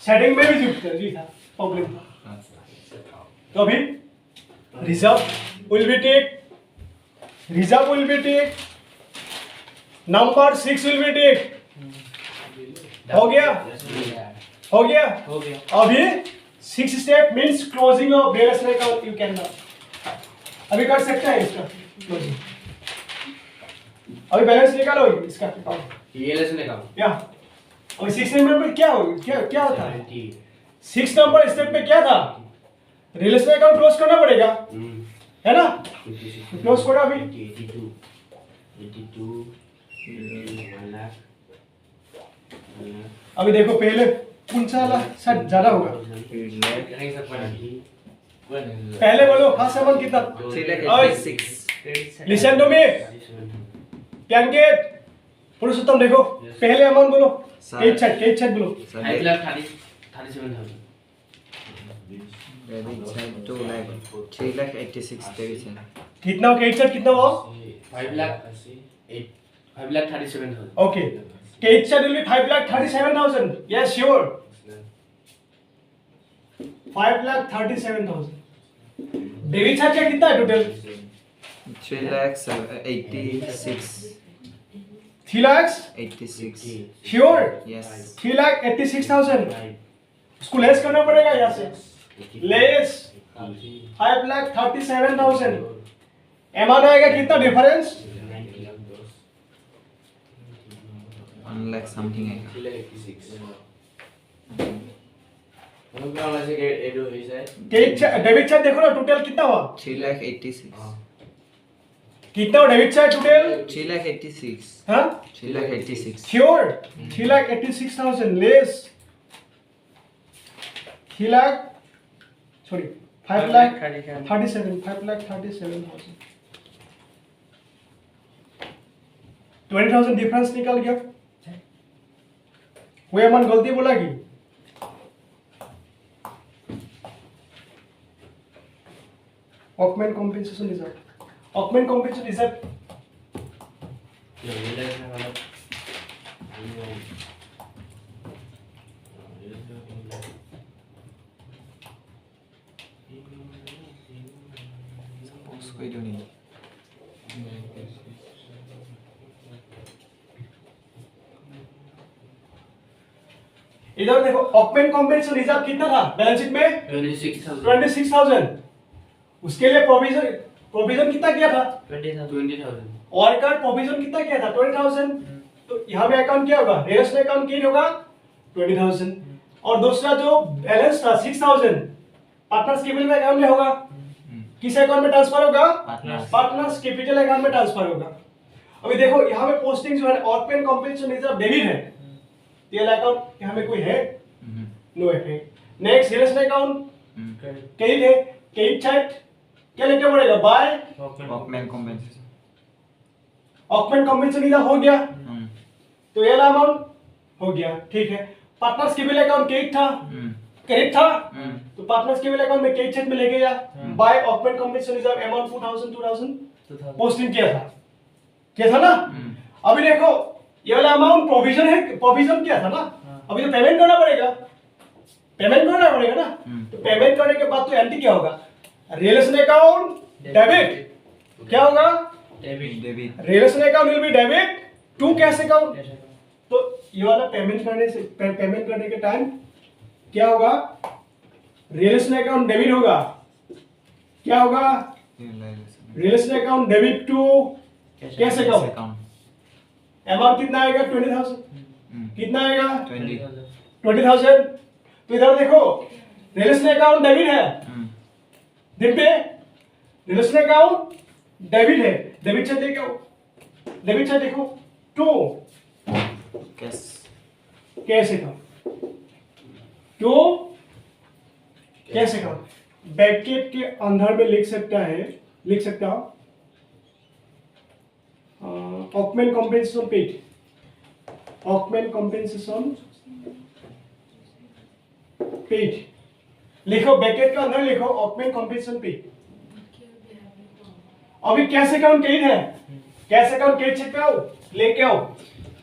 सेटिंग में भी झूठ था, प्रॉब्लम था। तो अभी reserve will be take, reserve will be take, number 6 will be take. हो गया? हो गया? हो गया। अभी 6 step means closing of realisation account. You can अभी कर सकते हैं इसका क्लोजिंग। अभी बैलेंस निकालो इसका अकाउंट Realization account. या। अभी 6 नंबर पर क्या हो, क्या होता है? 70. 6 नंबर स्टेप में क्या था? रियलाइजेशन अकाउंट क्लोज करना पड़ेगा, है ना? 56. क्लोज करो अभी। 82. 82. 1 lakh. अभी देखो पहले कौन सा वाला शायद ज्यादा होगा। 3 lakh पहले बोलो फर्स्ट अमाउंट कितना? 3,86,000 listen to me, can get. Purushottam देखो पहले अमाउंट बोलो, सर। केट छट बोलो। 5,37,000 debit side 2 lakh 3,86,000 debit side कितना हो केट छट कितना हो? 5,37,000 okay, cat Chhath will be 5,37,000। Yes sure, 5,37,000। Debit छट का कितना है टोटल? 3,86,000 3 lakhs 86 sure, yes 3,86,000। उसको लेस करना पड़ेगा यहाँ से, लेस 5,37,000। अमाउंट आएगा कितना डिफरेंस? 1 lakh something आएगा डेबिट चार्ज देखो ना टोटल कितना हुआ? 3,86,000 कितना हो डेबिट चार्ज टोटल? 3,86,000 हाँ 3,86,000 sure, 3,86,000 less 3 lakh sorry 5,37,000 5,37,000 20,000 difference निकल गया। कोई अमन गलती बोला कि ऑकमेंट कॉम्पेंसेशन रिजर्व, ऑकमेंट कॉम्पेंसेशन रिजर्व उसको ही नहीं इधर देखो ऑकमेंट कॉम्पेंसेशन रिजर्व कितना था बैलेंस शीट में? 26,000। उसके लिए प्रोविजन कितना किया था? 20,000 और का प्रोविजन कितना किया था? 20,000। तो यहाँ पे अकाउंट क्या होगा? रेशनल अकाउंट क्या होगा? 20,000। और दूसरा जो बैलेंस था 6,000 पार्टनर्स कैपिटल अकाउंट में होगा। किस अकाउंट में ट्रांसफर होगा? पार्टनर्स कैपिटल अकाउंट में ट्रांसफर होगा। अभी देखो यहाँ पे पोस्टिंग जो है ऑकमेंट कॉम्पेंसेशन रिजर्व डेबिट है, टीएल अकाउंट यहाँ में कोई है? नो है। नेक्स्ट रेशनल अकाउंट क्रेडिट है, क्रेडिट साइड क्या लिखना पड़ेगा? बाय ऑकमेंट कॉम्पेंसेशन ऑकमेंट कॉम्पेंसेशन रिजर्व हो गया, तो ये अमाउंट हो गया। ठीक है, पार्टनर्स कैपिटल अकाउंट क्रेडिट था, तो पार्टनर्स कैपिटल अकाउंट में क्रेडिट साइड में लेके गया। बाय ऑकमेंट कॉम्पेंसेशन रिजर्व अमाउंट 2,000 पोस्टिंग किया था ना। अभी देखो ये वाला अमाउंट प्रोविजन है, प्रोविजन किया था ना। अभी तो पेमेंट करना पड़ेगा ना। तो पेमेंट करने के बाद तो एंट्री क्या होगा? रिलेशन अकाउंट डेबिट क्या होगा? Debit relation account will be debit to cash account. तो ये वाला पेमेंट करने के टाइम क्या होगा? रिलेशन अकाउंट डेबिट होगा। क्या होगा? Relation account debit to cash account. Amount कितना आएगा? 20,000। कितना आएगा? 20,000। तो इधर देखो रिलेशन अकाउंट डेबिट है, दिन पे रिलेशन अकाउंट डेबिट है। डेबिट साइड देखो to cash account, to cash account. Bracket के अंदर में लिख सकता हूं ऑकमेंट कॉम्पेंसेशन पेड, ऑकमेंट कॉम्पेंसेशन पेड लिखो, ब्रैकेट के अंदर लिखो ऑकमेंट कॉम्पेंसेशन पेड। अभी कैश अकाउंट क्रेडिट है, कैश अकाउंट क्रेडिट चेक पे आओ, लेके आओ।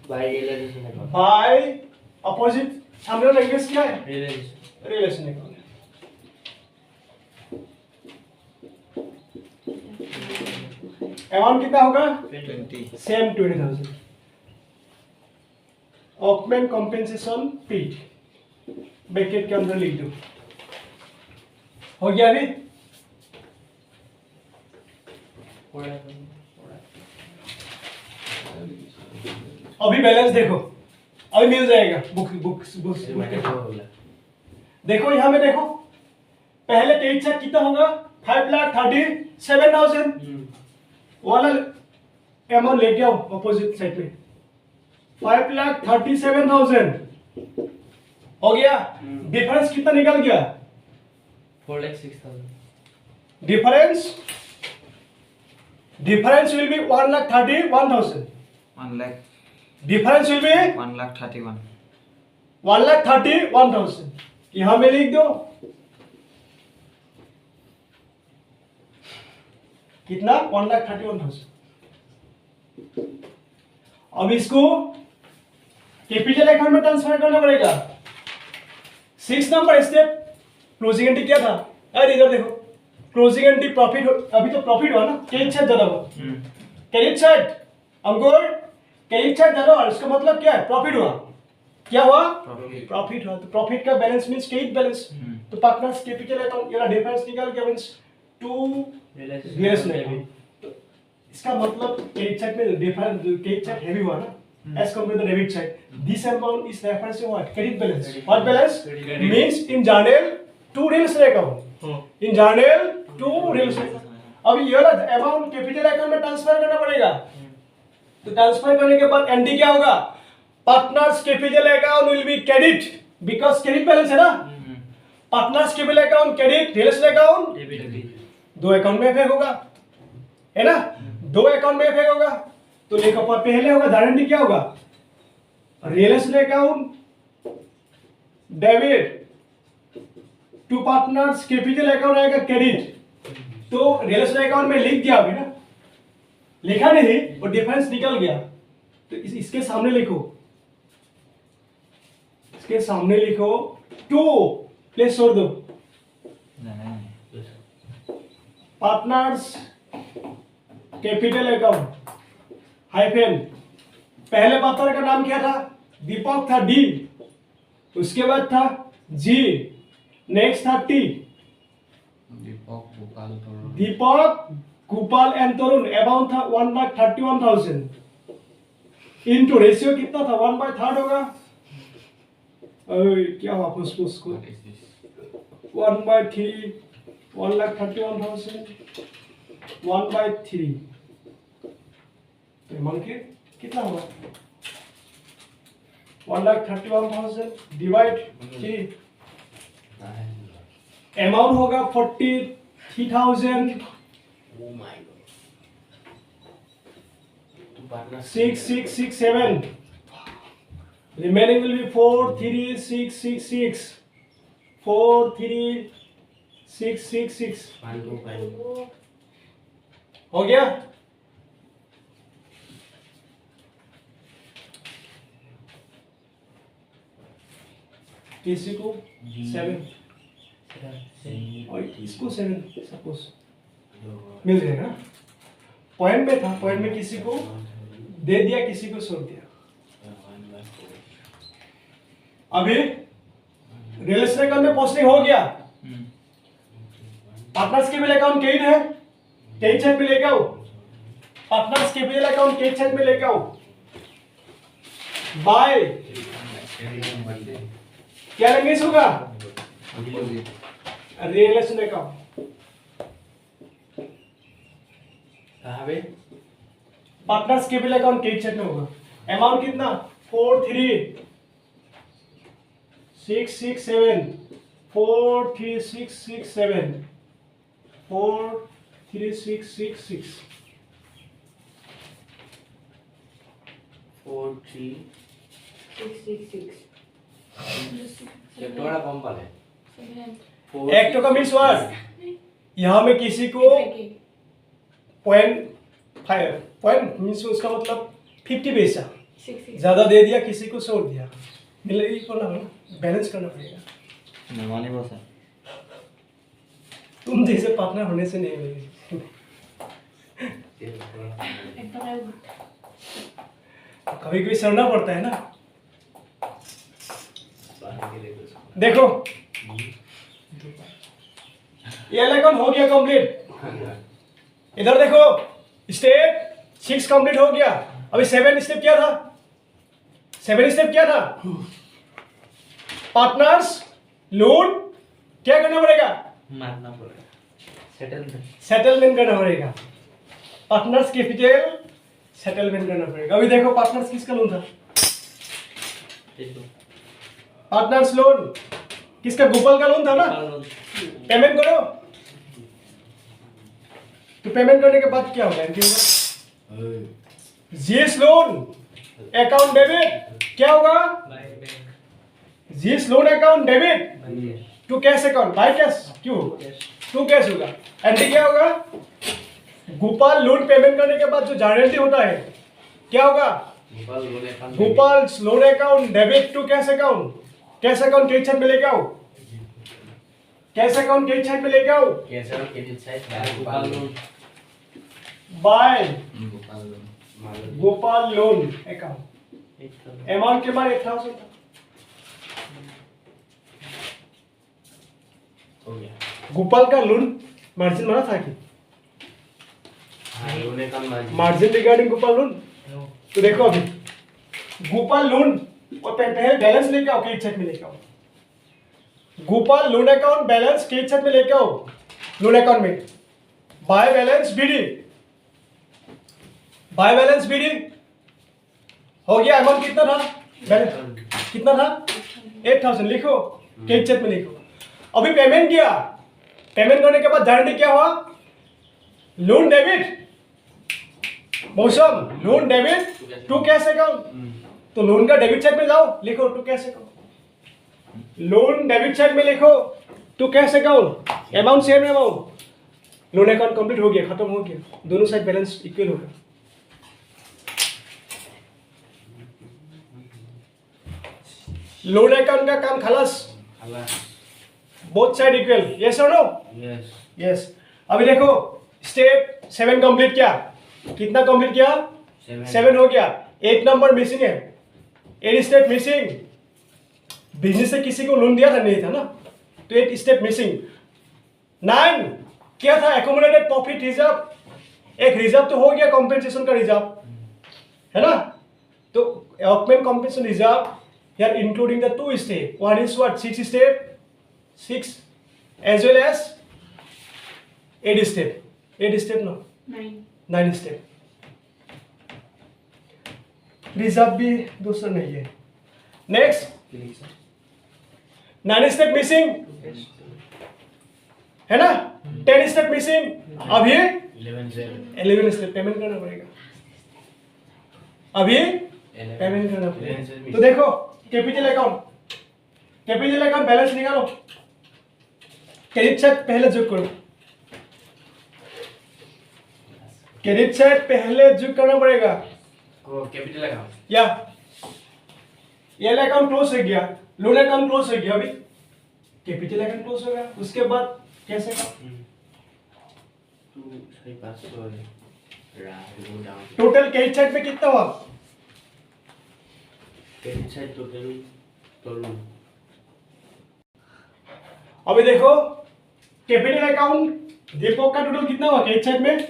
बाय अपोजिट सामने लैंग्वेज क्या है? Relation account. अमाउंट कितना होगा? 20 सेम 20,000। ऑकमेंट कॉम्पेंसेशन पेड ब्रैकेट के अंदर लिख दो। हो गया अभी? अभी बैलेंस देखो, अभी मिल जाएगा बुक्स देखो यहाँ में देखो पहले क्रेडिट चेक कितना होगा? 5,37,000 वाला अमाउंट लेके आओ अपोजिट साइड में। 5,37,000 हो गया। डिफरेंस कितना निकल गया? 4,06,000. Difference will be 1,31,000. 1 lakh Difference will be 1,31,000. 1,31,000. यहाँ में लिख दो कितना? 1,31,000. अब इसको कैपिटल अकाउंट में ट्रांसफर करना पड़ेगा। 6 नंबर स्टेप क्लोजिंग एंट्री क्या था? अरे इधर देखो, क्लोजिंग एंट्री प्रॉफिट, अभी तो प्रॉफिट हुआ ना, क्रेडिट साइड ज्यादा हुआ, क्रेडिट साइड अंकुर, क्रेडिट साइड ज्यादा हुआ, इसका मतलब क्या है? प्रॉफिट हुआ। क्या हुआ? प्रॉफिट हुआ। तो प्रॉफिट का बैलेंस मींस क्रेडिट बैलेंस। तो पार्टनर्स कैपिटल अकाउंट ये डिफरेंस निकल गया, मींस टू रियल्स में। इसका मतलब क्रेडिट साइड में डिफरेंस, क्रेडिट साइड हेवी हुआ ना as compare to debit side. This amount is reference to what? Credit balance. What balance? Means in general to reals account, in general to reals. अब ये वाला amount capital account में transfer करना पड़ेगा। तो transfer करने के बाद एंट्री क्या होगा? Partners capital account will be credit, because credit balance है ना। Partners capital account credit, reals account debit. दो अकाउंट में इफेक्ट होगा, है ना? दो अकाउंट में इफेक्ट होगा। तो लेखा पर पहले होगा गारंटी क्या होगा? Reals account debit, to partners capital account आएगा क्रेडिट। तो रियल्स अकाउंट में लिख दिया अभी ना, लिखा नहीं और डिफरेंस निकल गया। तो इसके सामने लिखो, इसके सामने लिखो टू, प्लेस छोड़ दो, पार्टनर्स कैपिटल अकाउंट हाइफेन, पहले पार्टनर का नाम क्या था? दीपक था, डी, उसके बाद था जी, नेक्स्ट था T, Deepak Gopal and Tarun. Amount था 1,31,000 इनटू रेशियो कितना था? 1/3 होगा। अरे क्या हुआ? फुसफुस को 1/3, 1,31,000 1/3 तो अमाउंट कितना होगा? 1,31,000 डिवाइड 3, अमाउंट होगा 43,000 6,667. Remaining will be 4,3,666. 4,3,666 हो गया। किसी को 7 और इसको 7 सपोज मिल जाएगा। पॉइंट में था, पॉइंट में किसी को दे दिया, किसी को छोड़ दिया। अभी रियल्स अकाउंट में पोस्टिंग हो गया। पार्टनर्स कैपिटल अकाउंट क्रेडिट है, क्रेडिट साइड में लेके आओ। Partners capital account credit side में लेके आओ। बाय क्या लैंग्वेज होगा? Reals account. Partners capital account credit side में होगा। अमाउंट कितना? 4,3,667 4,3,667 4,3,666 4 3 थोड़ा कम पाले. एक तो का मीन्स व्हाट? यहाँ में किसी को पॉइंट मीन्स उसका मतलब 50 पैसा ज्यादा दे दिया, किसी को छोड़ दिया। बैलेंस करना पड़ेगा। मानी बस है। तुम जैसे पार्टनर होने से नहीं मिलेगी। कभी कभी सड़ना पड़ता है ना। देखो ये अकाउंट हो गया कंप्लीट। इधर देखो स्टेप 6 कंप्लीट हो गया। अभी 7 स्टेप क्या था? 7 स्टेप क्या था? पार्टनर्स लोन क्या करना पड़ेगा? मारना पड़ेगा, सेटलमेंट करना पड़ेगा। पार्टनर्स कैपिटल सेटलमेंट करना पड़ेगा। अभी देखो पार्टनर्स किसका लोन था? पार्टनर्स लोन किसका? गोपाल का लोन था ना। पेमेंट करो। तो पेमेंट करने के बाद क्या होगा? एंट्री होगा जीएस लोन अकाउंट डेबिट। क्या होगा? GS loan account debit to cash account by cash. क्यों? टू कैश होगा। एंट्री क्या होगा? गोपाल लोन पेमेंट करने के बाद जो गारंटी होता है क्या होगा? Gopal loan account debit to cash account. Cash account credit side में लेके आओ। कैश अकाउंट क्रेडिट साइड में लेके आओ। By Gopal loan account. Amount के बाद 8000 हो गया। गोपाल का लोन मार्जिन बना था कि loan account margin regarding Gopal loan. तो देखो अभी गोपाल लोन और पहले बैलेंस लेके आओ क्रेडिट साइड में लेके आओ। Gopal loan account balance credit side में लेके आओ। लोन अकाउंट में by balance BD. By balance BD हो गया। अमाउंट कितना था? बैलेंस कितना था? 8000 लिखो क्रेडिट साइड में लिखो। अभी पेमेंट किया। पेमेंट करने के बाद गारंटी क्या हुआ? लोन डेबिट मौसम loan debit to cash account. तो लोन का डेबिट साइड में जाओ लिखो to cash account. Loan debit side में लिखो to cash account. Amount same amount. Loan account complete हो गया, खत्म हो गया। दोनों साइड बैलेंस इक्वल होगा। लोन अकाउंट का काम खलास। Both side equal. यस और नो? यस। अभी देखो स्टेप 7 कंप्लीट किया। कितना कंप्लीट किया? 7 हो गया। 8 नंबर मिसिंग है। 8 स्टेप मिसिंग। बिजनेस से किसी को लोन दिया था? नहीं था ना। तो 8 स्टेप मिसिंग। 9 क्या था? Accommodated profit reserve. एक रिजर्व तो हो गया कॉम्पेंसेशन का रिजर्व है ना। तो occupant compensation reserve here including the 2 step. One is what? 6 step. 6 as well as 8 step. 8 step no. 9 step. Reserve भी दूसरा नहीं है। नेक्स्ट 9 स्टेप मिसिंग है ना। 10 स्टेप मिसिंग। अभी 11 स्टेप पेमेंट करना पड़ेगा। अभी पेमेंट करना पड़ेगा। तो देखो capital account. Capital account balance निकालो। क्रेडिट साइड पहले जो करो। क्रेडिट साइड पहले जो करना पड़ेगा। कैपिटल अकाउंट या ये अकाउंट क्लोज हो गया। लोन अकाउंट क्लोज हो गया। अभी कैपिटल अकाउंट क्लोज हो गया। उसके बाद कैसे का टोटल क्रेडिट साइड पे कितना हुआ? क्रेडिट साइड टोटल अभी देखो कैपिटल अकाउंट दीपक का टोटल कितना हुआ क्रेडिट साइड में?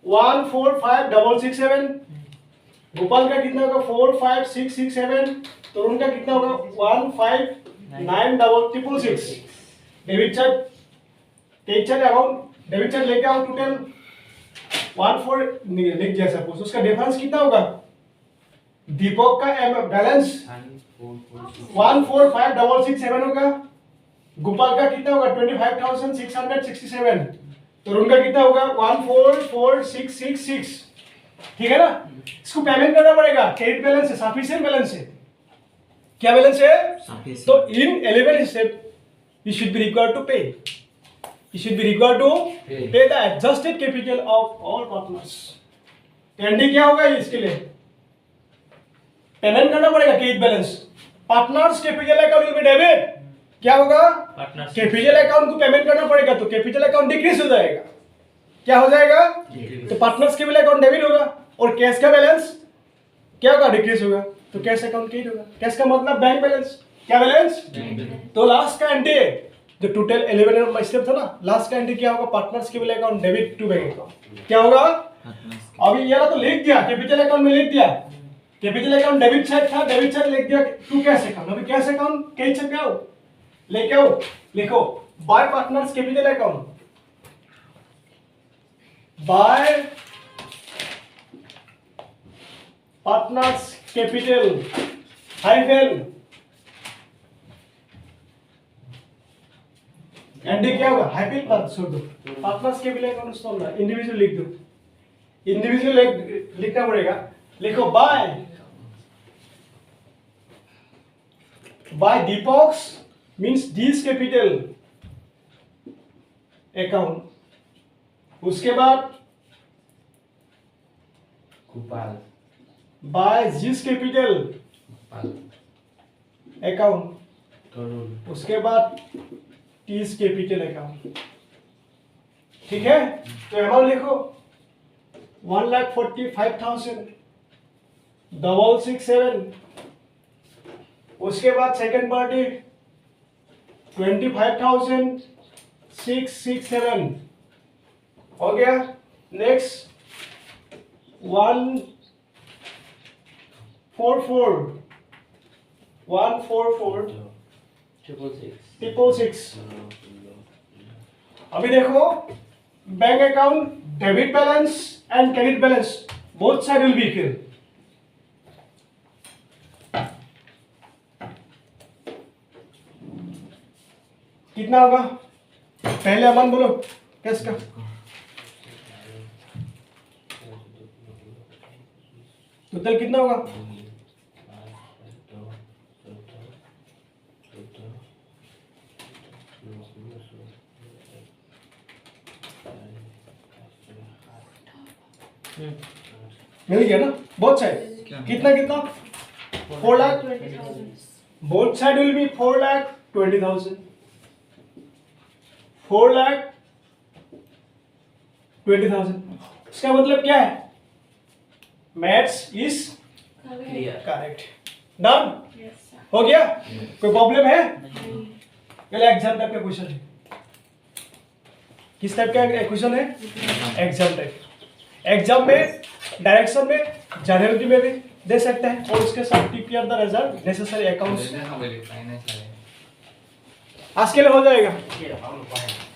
145,667। गोपाल का कितना होगा? 45,667। तरुण का कितना होगा? 159,666। Debit side credit side account debit side लेके आओ। टोटल 14 लिख दिया सपोज। उसका डिफरेंस कितना होगा? दीपक का बैलेंस 145,667 होगा। गोपाल का कितना होगा? 25,667। तरुण का कितना होगा? 144,666। ठीक है ना। इसको पेमेंट करना पड़ेगा। क्रेडिट बैलेंस है, सफिशिएंट बैलेंस है। क्या बैलेंस है? तो इन 11 step you should be required to pay. You should be required to pay the adjusted capital of all partners. And क्या होगा इसके लिए? पेमेंट करना पड़ेगा credit balance. Partners capital account will be debit. क्या होगा? कैपिटल अकाउंट को payment करना पड़ेगा तो कैपिटल अकाउंट डिक्रीज हो जाएगा। क्या हो जाएगा? तो पार्टनर्स कैपिटल अकाउंट डेबिट होगा और कैश का बैलेंस क्या होगा? डिक्रीज होगा। तो कैश अकाउंट क्रेडिट होगा। कैश का मतलब बैंक बैलेंस। क्या बैलेंस? तो लास्ट का एंट्री जो टोटल 11 नंबर स्टेप था ना, लास्ट का एंट्री क्या होगा? Partners capital account debit to bank account. क्या होगा? अभी ये तो लिख दिया कैपिटल अकाउंट में लिख दिया। कैपिटल अकाउंट डेबिट साइड था, डेबिट साइड लिख दिया टू कैश अकाउंट। अभी कैश अकाउंट क्रेडिट साइड पे आओ, लेके आओ, लिखो by partners capital account. By partners capital hyphen ND क्या होगा हैप्पी बात छोड़ दो पार्टनर्स के बिल अकाउंट स्टॉल ना इंडिविजुअल लिख दो इंडिविजुअल लिखना पड़ेगा लिखो by Deepak's means D's capital account उसके बाद Gopal by G's capital Gopal account Tarun उसके बाद टीज कैपिटल अकाउंट ठीक है तो अमाउंट लिखो 1,45,000 667 उसके बाद सेकंड पार्टी 25,667 हो गया नेक्स्ट 144 666 अभी देखो bank account debit balance and credit balance both side will B equal कितना होगा पहले अमाउंट बोलो कैश का टोटल कितना होगा मिल गया ना बोथ साइड कितना 4 lakh both side will B 4,20,000 4,20,000 इसका मतलब क्या है मैथ्स इज करेक्ट डन हो गया कोई प्रॉब्लम है पहले एग्जाम टाइप का क्वेश्चन है किस टाइप का क्वेश्चन है एग्जाम टाइप एग्जाम में डायरेक्शन में जनरलिटी में भी दे सकता है और उसके साथ prepare the result necessary accounts आज के लिए हो जाएगा ये हम लोग